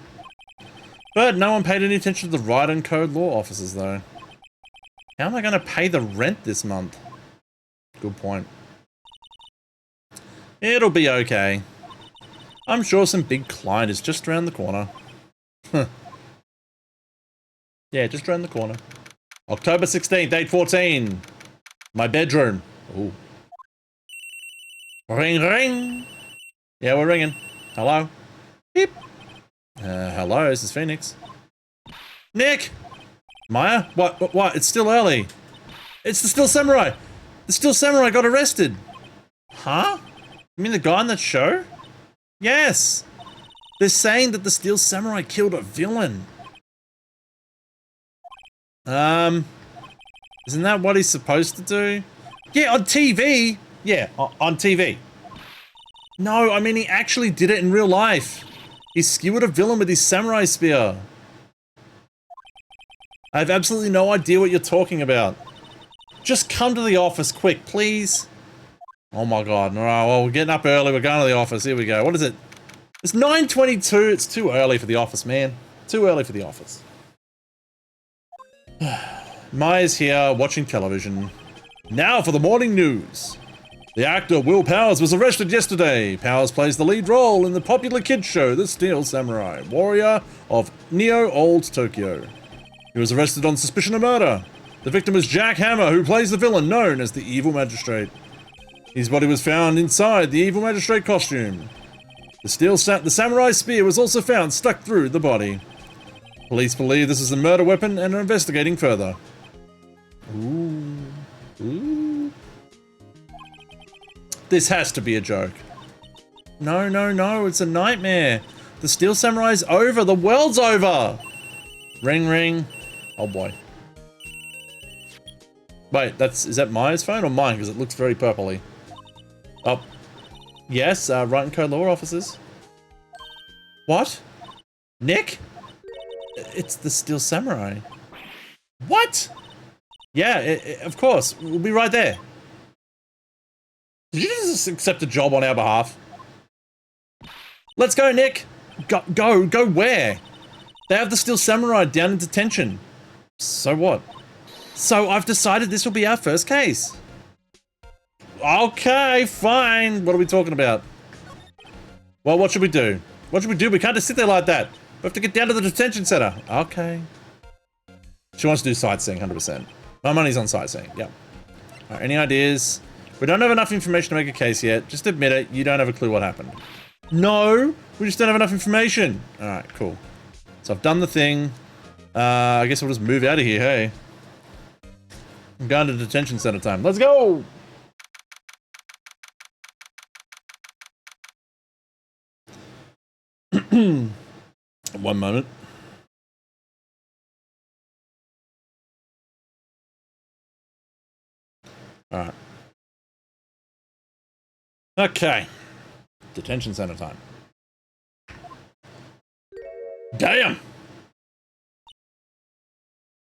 But no one paid any attention to the Wright and Co. law officers, though. How am I going to pay the rent this month? Good point. It'll be okay. I'm sure some big client is just around the corner. Yeah, just around the corner. October 16th, 8:14. My bedroom. Ooh. Ring, ring. Yeah, we're ringing. Hello? Beep. Hello, this is Phoenix. Nick! Maya? What? It's still early. It's the Steel Samurai. The Steel Samurai got arrested. Huh? You mean the guy on that show? Yes. They're saying that the Steel Samurai killed a villain. Isn't that what he's supposed to do? Yeah, on TV. Yeah, on TV. No, I mean he actually did it in real life. He skewered a villain with his samurai spear. I have absolutely no idea what you're talking about. Just come to the office quick, please. Oh my god. Alright, well, we're getting up early. We're going to the office. Here we go. What is it? It's 9:22. It's too early for the office, man. Too early for the office. Maya's here watching television. Now for the morning news. The actor Will Powers was arrested yesterday. Powers plays the lead role in the popular kids show The Steel Samurai, warrior of Neo-Old Tokyo. He was arrested on suspicion of murder. The victim is Jack Hammer, who plays the villain known as the Evil Magistrate. His body was found inside the Evil Magistrate costume. The samurai spear was also found stuck through the body. Police believe this is a murder weapon and are investigating further. Ooh. Ooh. This has to be a joke. No, no, no, it's a nightmare. The Steel Samurai's over. The world's over. Ring, ring. Oh boy. Wait, is that Maya's phone or mine? Because it looks very purpley. Oh. Yes, Wright and Co. law officers. What? Nick? It's the Steel Samurai. What? Yeah, of course. We'll be right there. Did you just accept a job on our behalf? Let's go, Nick. Go where? They have the Steel Samurai down in detention. So what? So I've decided this will be our first case. Okay, fine. What are we talking about? Well, what should we do? What should we do? We can't just sit there like that. We have to get down to the detention center. Okay. She wants to do sightseeing, 100%. My money's on sightseeing, yep. All right, any ideas? We don't have enough information to make a case yet. Just admit it, you don't have a clue what happened. No, we just don't have enough information. All right, cool. So I've done the thing. I guess we'll just move out of here, hey? I'm going to detention center time. Let's go! One moment. All right. Okay. Detention center time. Damn!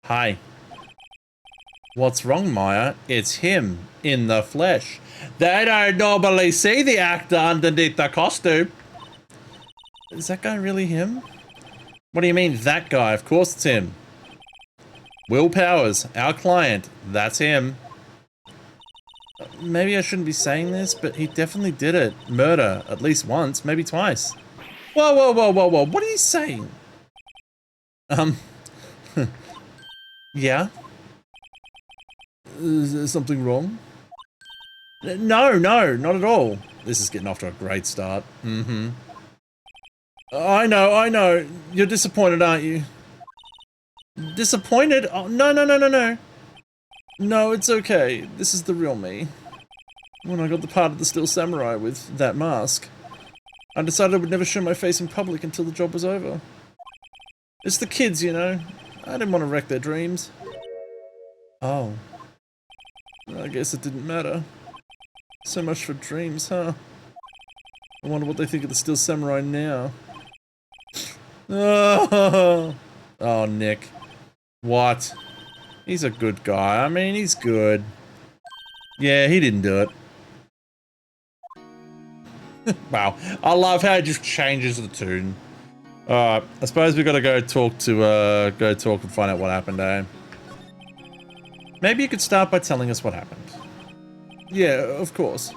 Hi. What's wrong, Maya? It's him, in the flesh. They don't normally see the actor underneath the costume. Is that guy really him? What do you mean, that guy? Of course it's him. Will Powers, our client, that's him. Maybe I shouldn't be saying this, but he definitely did it. Murder, at least once, maybe twice. Whoa, whoa, whoa, whoa, whoa, what are you saying? Yeah? Is there something wrong? No, not at all. This is getting off to a great start. Mm-hmm. I know. You're disappointed, aren't you? Disappointed? Oh, no. No, it's okay. This is the real me. When I got the part of the Steel Samurai with that mask, I decided I would never show my face in public until the job was over. It's the kids, you know. I didn't want to wreck their dreams. Oh. I guess it didn't matter. So much for dreams, huh? I wonder what they think of the Steel Samurai now. Oh, Nick. What? He's a good guy. I mean, he's good. Yeah, he didn't do it. Wow. I love how it just changes the tune. Alright, I suppose we gotta go talk and find out what happened, eh? Maybe you could start by telling us what happened. Yeah, of course.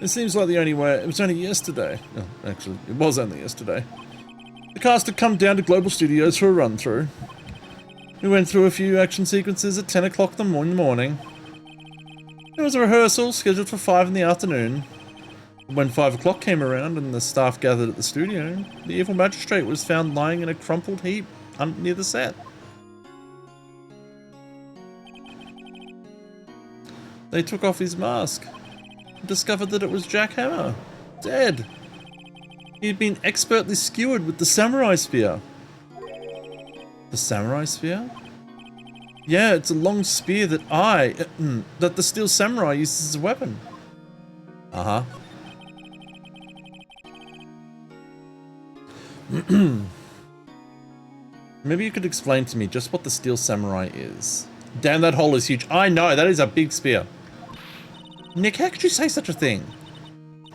It seems like the only way. It was only yesterday. Oh, actually, it was only yesterday. The cast had come down to Global Studios for a run-through. We went through a few action sequences at 10 o'clock in the morning. There was a rehearsal scheduled for 5 in the afternoon. When 5 o'clock came around and the staff gathered at the studio, the evil magistrate was found lying in a crumpled heap near the set. They took off his mask and discovered that it was Jack Hammer, dead. He had been expertly skewered with the samurai spear. The samurai spear? Yeah, it's a long spear that that the Steel Samurai uses as a weapon. Uh-huh. Maybe you could explain to me just what the Steel Samurai is. Damn, that hole is huge. I know, that is a big spear. Nick, how could you say such a thing?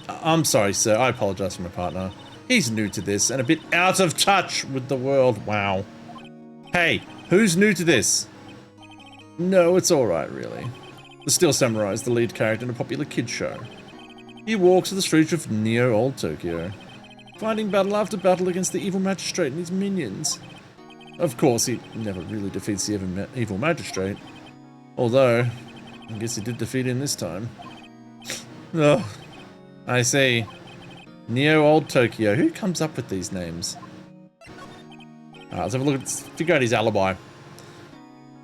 I'm sorry, sir. I apologize for my partner. He's new to this and a bit out of touch with the world. Wow. Hey, who's new to this? No, it's alright, really. The Steel Samurai is the lead character in a popular kids show. He walks the streets of Neo Old Tokyo, fighting battle after battle against the evil magistrate and his minions. Of course, he never really defeats the evil magistrate. Although, I guess he did defeat him this time. Oh, I see. Neo Old Tokyo. Who comes up with these names? Alright, let's have a look figure out his alibi.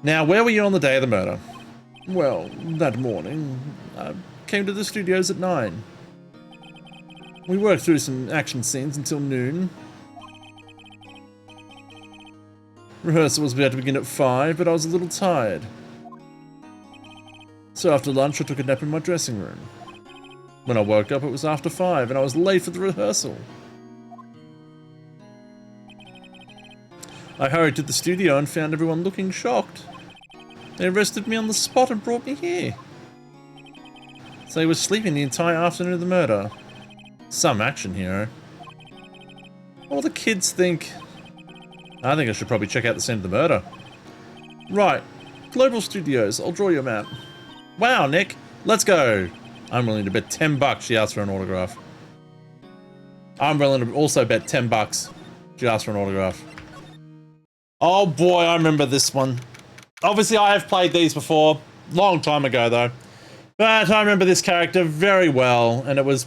Now, where were you on the day of the murder? Well, that morning, I came to the studios at 9. We worked through some action scenes until noon. Rehearsal was about to begin at 5, but I was a little tired. So after lunch, I took a nap in my dressing room. When I woke up, it was after 5, and I was late for the rehearsal. I hurried to the studio and found everyone looking shocked. They arrested me on the spot and brought me here. So they were sleeping the entire afternoon of the murder. Some action hero. What will the kids think? I think I should probably check out the scene of the murder. Right. Global Studios. I'll draw you a map. Wow, Nick. Let's go. I'm willing to bet $10 she asked for an autograph. I'm willing to also bet $10 she asked for an autograph. Oh boy, I remember this one. Obviously, I have played these before. Long time ago, though. But I remember this character very well, and it was...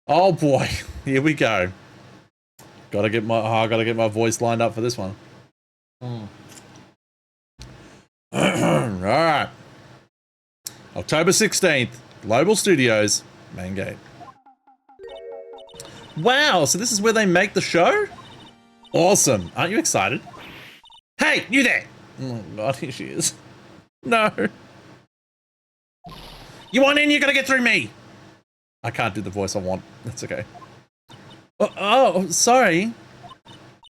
Oh boy, here we go. Gotta get my voice lined up for this one. Alright. October 16th, Global Studios, main gate. Wow, so this is where they make the show? Awesome. Aren't you excited? Hey, you there! Oh my god, here she is. No. You want in, you gotta get through me! I can't do the voice I want. That's okay. Oh, sorry.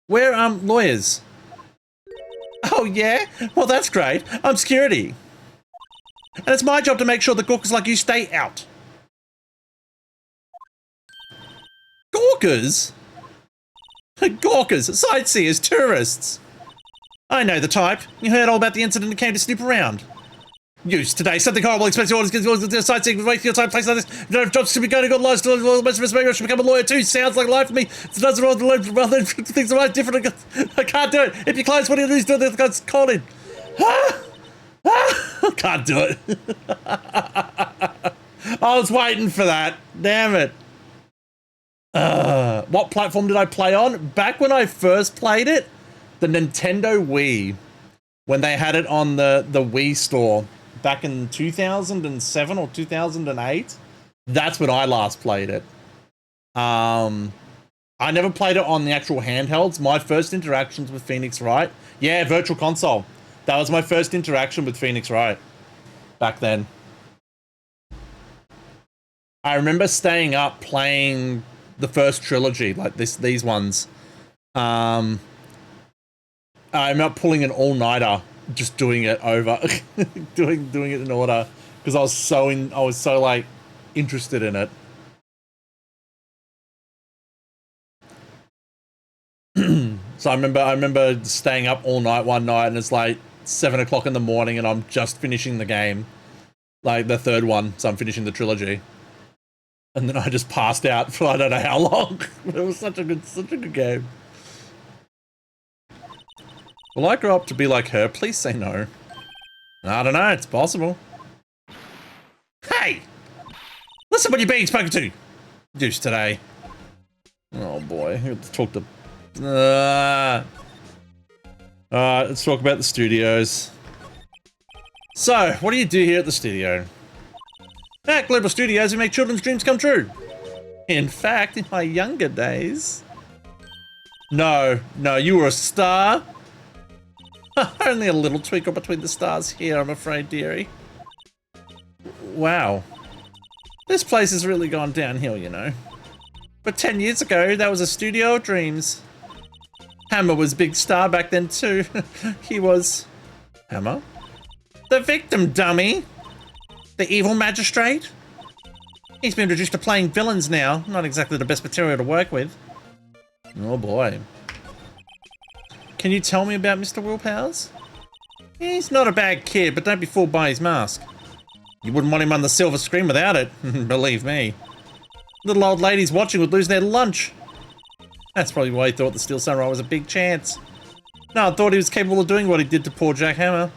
We're, lawyers. Oh, yeah? Well, that's great. I'm security. And it's my job to make sure that gawkers like you stay out. Gawkers? Gawkers, sightseers, tourists. I know the type. You heard all about the incident and came to snoop around. Use today. Something horrible. Expect orders. Sightseeing. Wasting your time. Place like this. You don't have jobs to be going to good lives. Most of us maybe I should become a lawyer too. Sounds like life for me. It doesn't all the things are right different. I can't do it. If you close, what do you do? Do the guys call in? I can't do it. I was waiting for that. Damn it. What platform did I play on? Back when I first played it, the Nintendo Wii, when they had it on the Wii store back in 2007 or 2008, that's when I last played it. I never played it on the actual handhelds. My first interactions with Phoenix Wright, yeah, Virtual Console. That was my first interaction with Phoenix Wright back then. I remember staying up playing the first trilogy, like these ones. I'm not pulling an all-nighter, just doing it over, doing it in order, because I was so like interested in it. So I remember staying up all night one night, and it's like 7 o'clock in the morning, and I'm just finishing the game, like the third one. So I'm finishing the trilogy. And then I just passed out for I don't know how long. It was such a good game. Will I grow up to be like her? Please say no. I don't know, it's possible. Hey! Listen what you're being spoken to! Deuce today. Oh boy, let's talk to... let's talk about the studios. So, what do you do here at the studio? At Global Studios, we make children's dreams come true. In fact, in my younger days... No, you were a star? Only a little twinkle between the stars here, I'm afraid, dearie. Wow. This place has really gone downhill, you know. But 10 years ago, that was a studio of dreams. Hammer was big star back then too. He was... Hammer? The victim, dummy! The evil magistrate? He's been reduced to playing villains now. Not exactly the best material to work with. Oh boy. Can you tell me about Mr. Willpowers? He's not a bad kid, but don't be fooled by his mask. You wouldn't want him on the silver screen without it, believe me. Little old ladies watching would lose their lunch. That's probably why he thought the Steel Samurai was a big chance. No, I thought he was capable of doing what he did to poor Jack Hammer.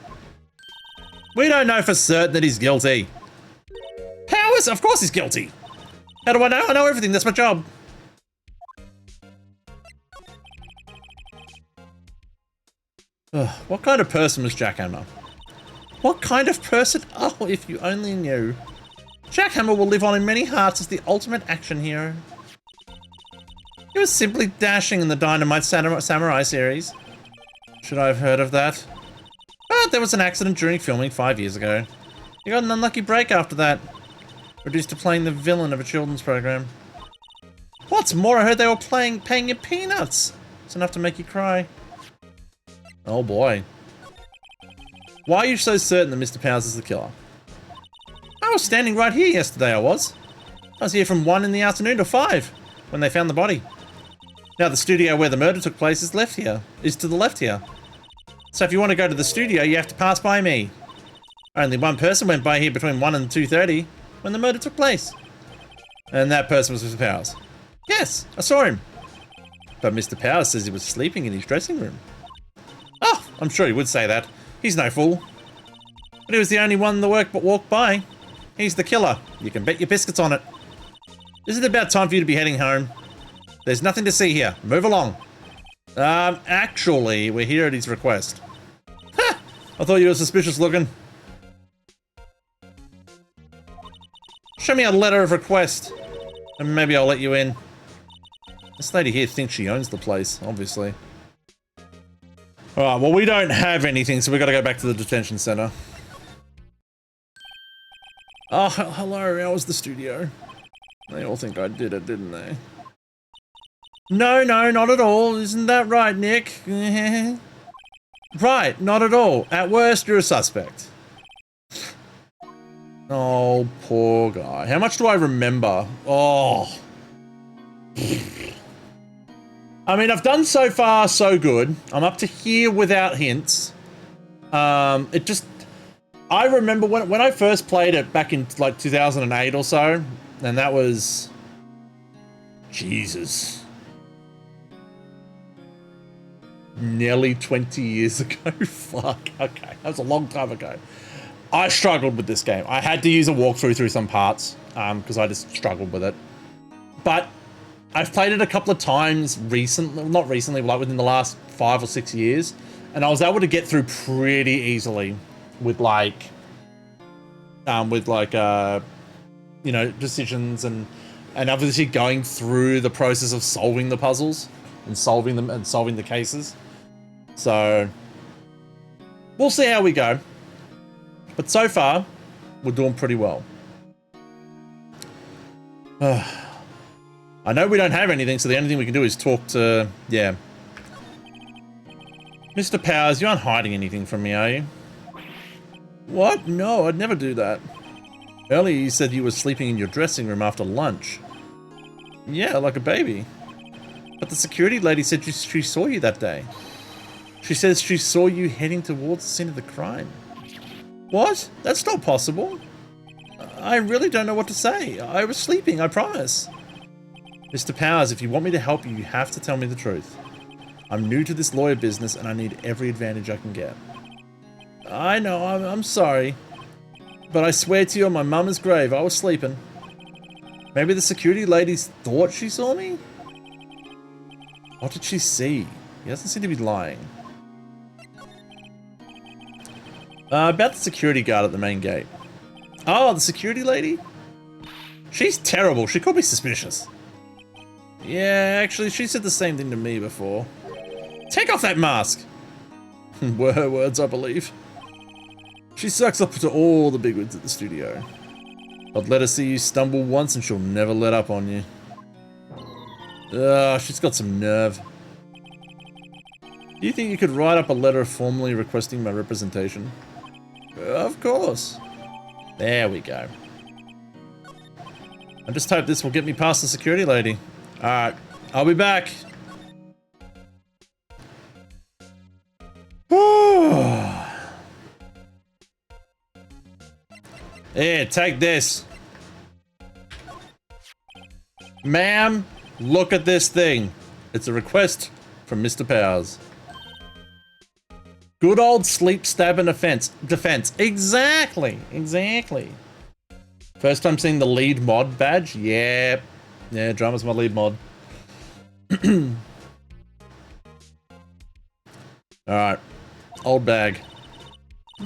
We don't know for certain that he's guilty. Powers? Of course he's guilty. How do I know? I know everything. That's my job. Ugh, what kind of person was Jack Hammer? What kind of person? Oh, if you only knew. Jack Hammer will live on in many hearts as the ultimate action hero. He was simply dashing in the Dynamite Samurai series. Should I have heard of that? But there was an accident during filming 5 years ago. He got an unlucky break after that. Reduced to playing the villain of a children's program. What's more, I heard they were paying you peanuts. It's enough to make you cry. Oh boy. Why are you so certain that Mr. Powers is the killer? I was standing right here yesterday, I was here from 1 in the afternoon to 5, when they found the body. Now the studio where the murder took place is to the left here. So if you want to go to the studio, you have to pass by me. Only one person went by here between 1 and 2:30 when the murder took place. And that person was Mr. Powers. Yes, I saw him. But Mr. Powers says he was sleeping in his dressing room. Oh, I'm sure he would say that. He's no fool. But he was the only one that walked by. He's the killer. You can bet your biscuits on it. Is it about time for you to be heading home? There's nothing to see here. Move along. Actually, we're here at his request. Ha! I thought you were suspicious looking. Show me a letter of request, and maybe I'll let you in. This lady here thinks she owns the place, obviously. Alright, well, we don't have anything, so we gotta go back to the detention center. Oh, hello, how was the studio? They all think I did it, didn't they? No, not at all. Isn't that right, Nick? Right, not at all. At worst, you're a suspect. Oh, poor guy. How much do I remember? Oh. I mean, I've done so far so good. I'm up to here without hints. It just... I remember when I first played it back in like 2008 or so, and that was... Jesus. Nearly 20 years ago. Fuck. Okay, that was a long time ago. I struggled with this game. I had to use a walkthrough through some parts, because I just struggled with it. But I've played it a couple of times recently, not recently, like within the last 5 or 6 years, and I was able to get through pretty easily with like, you know, decisions and obviously going through the process of solving the puzzles and solving them and solving the cases. So we'll see how we go. But so far, we're doing pretty well. I know we don't have anything, so the only thing we can do is talk to... Yeah. Mr. Powers, you aren't hiding anything from me, are you? What? No, I'd never do that. Earlier you said you were sleeping in your dressing room after lunch. Yeah, like a baby. But the security lady said she saw you that day. She says she saw you heading towards the scene of the crime. What? That's not possible. I really don't know what to say. I was sleeping, I promise. Mr. Powers, if you want me to help you, you have to tell me the truth. I'm new to this lawyer business and I need every advantage I can get. I know, I'm sorry. But I swear to you on my mama's grave, I was sleeping. Maybe the security lady thought she saw me? What did she see? He doesn't seem to be lying. About the security guard at the main gate. Oh, the security lady? She's terrible. She could be suspicious. Yeah, actually, she said the same thing to me before. Take off that mask! Were her words, I believe. She sucks up to all the bigwigs at the studio. I'd let her see you stumble once and she'll never let up on you. She's got some nerve. Do you think you could write up a letter formally requesting my representation? Of course. There we go. I just hope this will get me past the security lady. Alright, I'll be back. Here, take this. Ma'am, look at this thing. It's a request from Mr. Powers. Good old sleep, stab, and defense. Exactly. First time seeing the lead mod badge? Yeah. Yeah, drama's my lead mod. Alright. Old bag.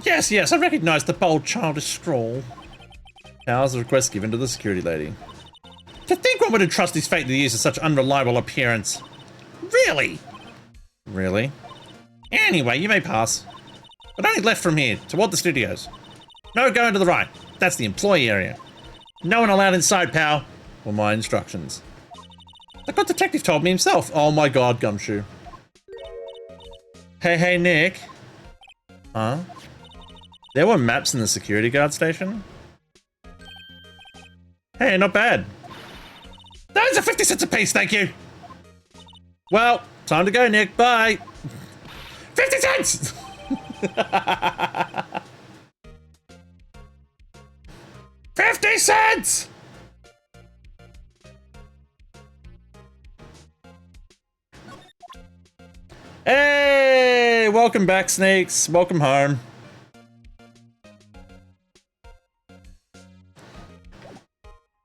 Yes, I recognize the bold childish scrawl. Powers, the request given to the security lady. To think one would entrust his fate to the use of such unreliable appearance. Really? Really? Anyway, you may pass. But only left from here, toward the studios. No going to the right. That's the employee area. No one allowed inside, pal. Were my instructions. The good detective told me himself. Oh my god, Gumshoe. Hey, Nick. Huh? There were maps in the security guard station? Hey, not bad. Those are 50 cents apiece, thank you. Well, time to go, Nick. Bye. 50 cents! 50 cents! Hey! Welcome back, Sneaks. Welcome home.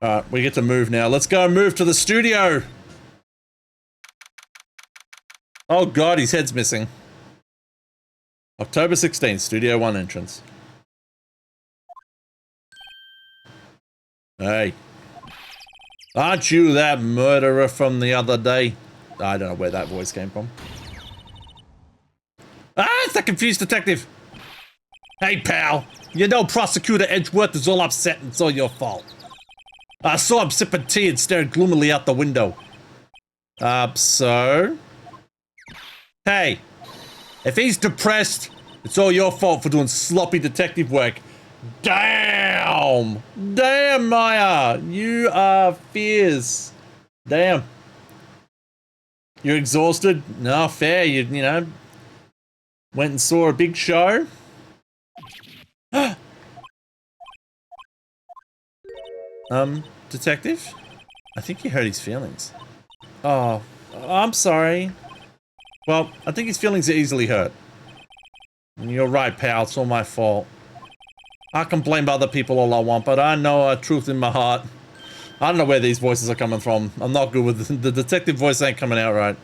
Alright, we get to move now. Let's go move to the studio! Oh god, his head's missing. October 16th, Studio 1 entrance. Hey. Aren't you that murderer from the other day? I don't know where that voice came from. Ah, it's the confused detective. Hey, pal. You know Prosecutor Edgeworth is all upset and it's all your fault. I saw him sipping tea and staring gloomily out the window. So? Hey. If he's depressed, it's all your fault for doing sloppy detective work. Damn! Damn, Maya! You are fierce. Damn. You're exhausted? No, fair. You know, went and saw a big show. Detective? I think you hurt his feelings. Oh, I'm sorry. Well, I think his feelings are easily hurt. You're right, pal. It's all my fault. I can blame other people all I want, but I know a truth in my heart. I don't know where these voices are coming from. I'm not good with the detective voice ain't coming out right.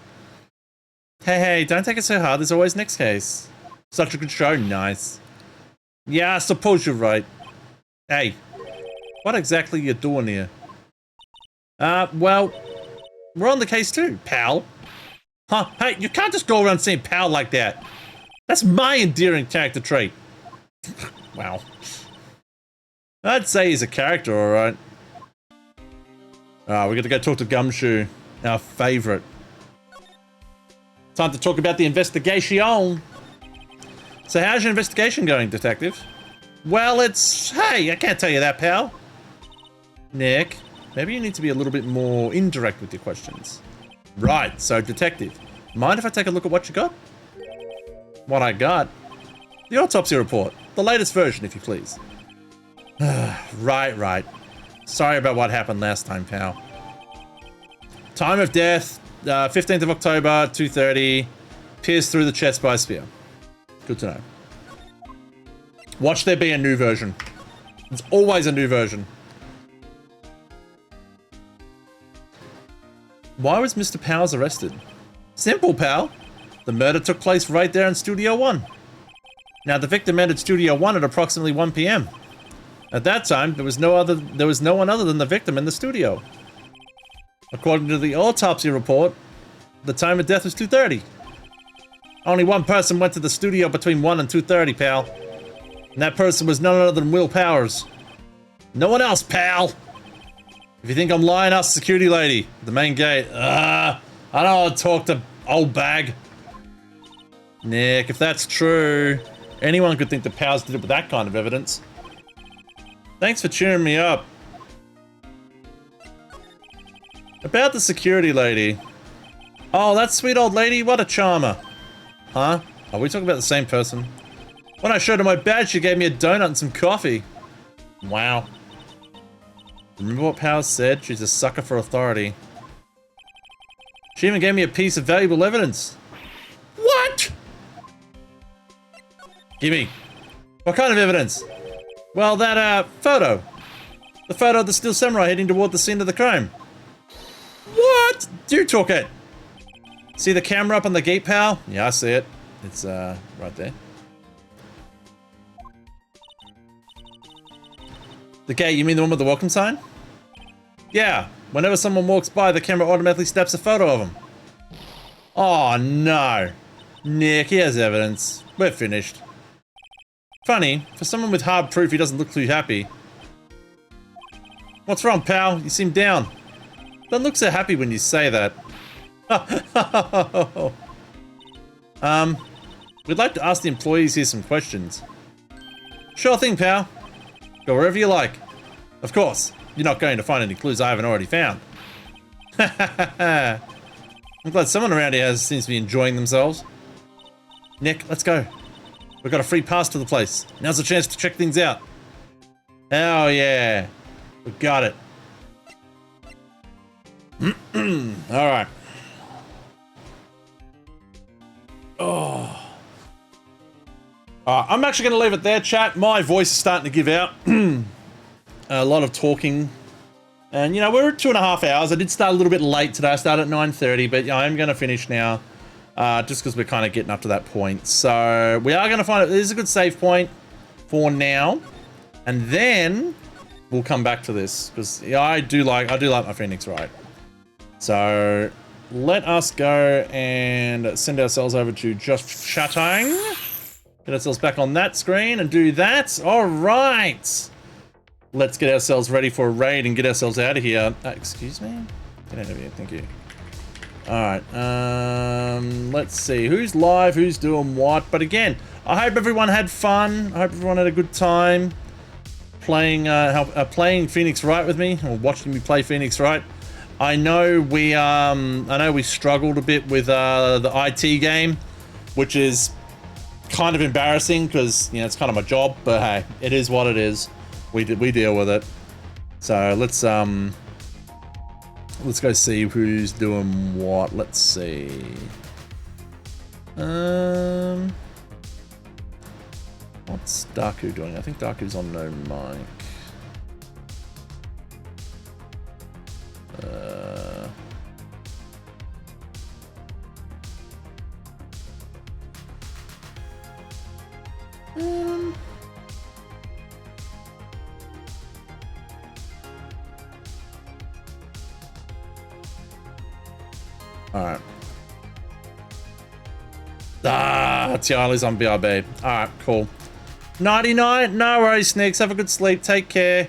Hey, don't take it so hard. There's always next case. Such a good show. Nice. Yeah, I suppose you're right. Hey, what exactly are you doing here? Well, we're on the case too, pal. Huh? Hey, you can't just go around saying pal like that. That's my endearing character trait. Wow. I'd say he's a character, alright. We got to go talk to Gumshoe, our favorite. Time to talk about the investigation. So how's your investigation going, detective? Well, hey, I can't tell you that, pal. Nick, maybe you need to be a little bit more indirect with your questions. Right, so detective, mind if I take a look at what you got? What I got? The autopsy report. The latest version, if you please. Right. Sorry about what happened last time, pal. Time of death, 15th of October, 2:30. Pierced through the chest by a spear. Good to know. Watch there be a new version. There's always a new version. Why was Mr. Powers arrested? Simple, pal. The murder took place right there in Studio 1. Now, the victim entered Studio 1 at approximately 1 p.m. At that time, there was no one other than the victim in the studio. According to the autopsy report, the time of death was 2:30. Only one person went to the studio between 1 and 2:30, pal. And that person was none other than Will Powers. No one else, pal! If you think I'm lying, ask the security lady. The main gate. I don't want to talk to old bag. Nick, if that's true, anyone could think the Powers did it with that kind of evidence. Thanks for cheering me up. About the security lady. Oh, that sweet old lady, what a charmer. Huh? Are we talking about the same person? When I showed her my badge, she gave me a donut and some coffee. Wow. Remember what Powers said? She's a sucker for authority. She even gave me a piece of valuable evidence. What? Gimme. What kind of evidence? Well, that, photo. The photo of the Steel Samurai heading toward the scene of the crime. What? Do talk it. See the camera up on the gate, pal? Yeah, I see it. It's, right there. The gate, you mean the one with the welcome sign? Yeah. Whenever someone walks by, the camera automatically snaps a photo of them. Oh, no. Nick, he has evidence. We're finished. Funny, for someone with hard proof, he doesn't look too happy. What's wrong, pal? You seem down. Don't look so happy when you say that. We'd like to ask the employees here some questions. Sure thing, pal. Go wherever you like. Of course, you're not going to find any clues I haven't already found. I'm glad someone around here seems to be enjoying themselves. Nick, let's go. We've got a free pass to the place. Now's the chance to check things out. Oh yeah, we got it. All right. Oh. I'm actually going to leave it there, chat. My voice is starting to give out. A lot of talking. And, you know, we're at 2.5 hours. I did start a little bit late today. I started at 9:30, but I am going to finish now. Just because we're kind of getting up to that point. So, we are going to find it. This is a good save point for now. And then, we'll come back to this. Because yeah, I do like my Phoenix Wright. So, let us go and send ourselves over to just chatting. Get ourselves back on that screen and do that. All right. Let's get ourselves ready for a raid and get ourselves out of here. Excuse me? Get out of here. Thank you. Alright, let's see. Who's live? Who's doing what? But again, I hope everyone had fun. I hope everyone had a good time playing playing Phoenix Wright with me, or watching me play Phoenix Wright. I know we struggled a bit with the IT game, which is kind of embarrassing because, you know, it's kind of my job, but hey, it is what it is. We deal with it. So let's go see who's doing what. Let's see. What's Daku doing? I think Daku's on no mic. Alright. Tiali's on BRB. Alright, cool. Nighty night. No worries, Snicks. Have a good sleep. Take care.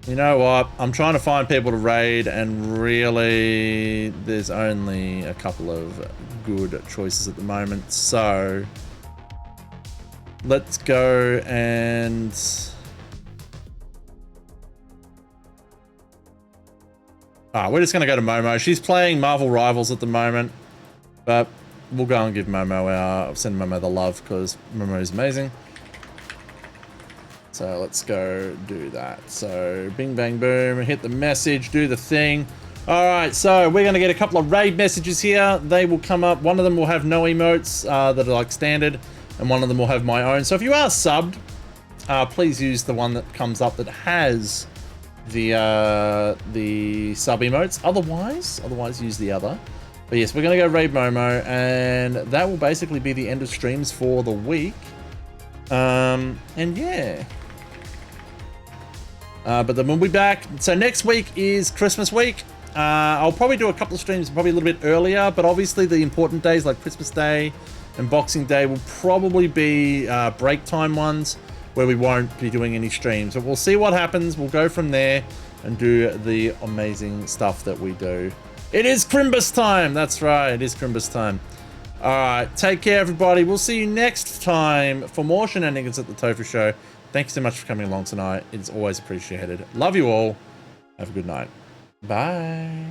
You know what? I'm trying to find people to raid, and really, there's only a couple of good choices at the moment. So, let's go and... we're just going to go to Momo. She's playing Marvel Rivals at the moment, but we'll go and give Momo send Momo the love, because Momo is amazing. So let's go do that. So bing, bang, boom, hit the message, do the thing. All right, so we're going to get a couple of raid messages here. They will come up. One of them will have no emotes that are like standard, and one of them will have my own. So if you are subbed, please use the one that comes up that has the sub emotes. Otherwise use the other. But yes, we're gonna go raid Momo, and that will basically be the end of streams for the week. And yeah. But then we'll be back. So next week is Christmas week. I'll probably do a couple of streams probably a little bit earlier, but obviously the important days like Christmas Day and Boxing Day will probably be break time ones, where we won't be doing any streams. But we'll see what happens. We'll go from there and do the amazing stuff that we do. It is Crimbus time. That's right. It is Crimbus time. All right. Take care, everybody. We'll see you next time for more shenanigans at the Tofu Show. Thank you so much for coming along tonight. It's always appreciated. Love you all. Have a good night. Bye.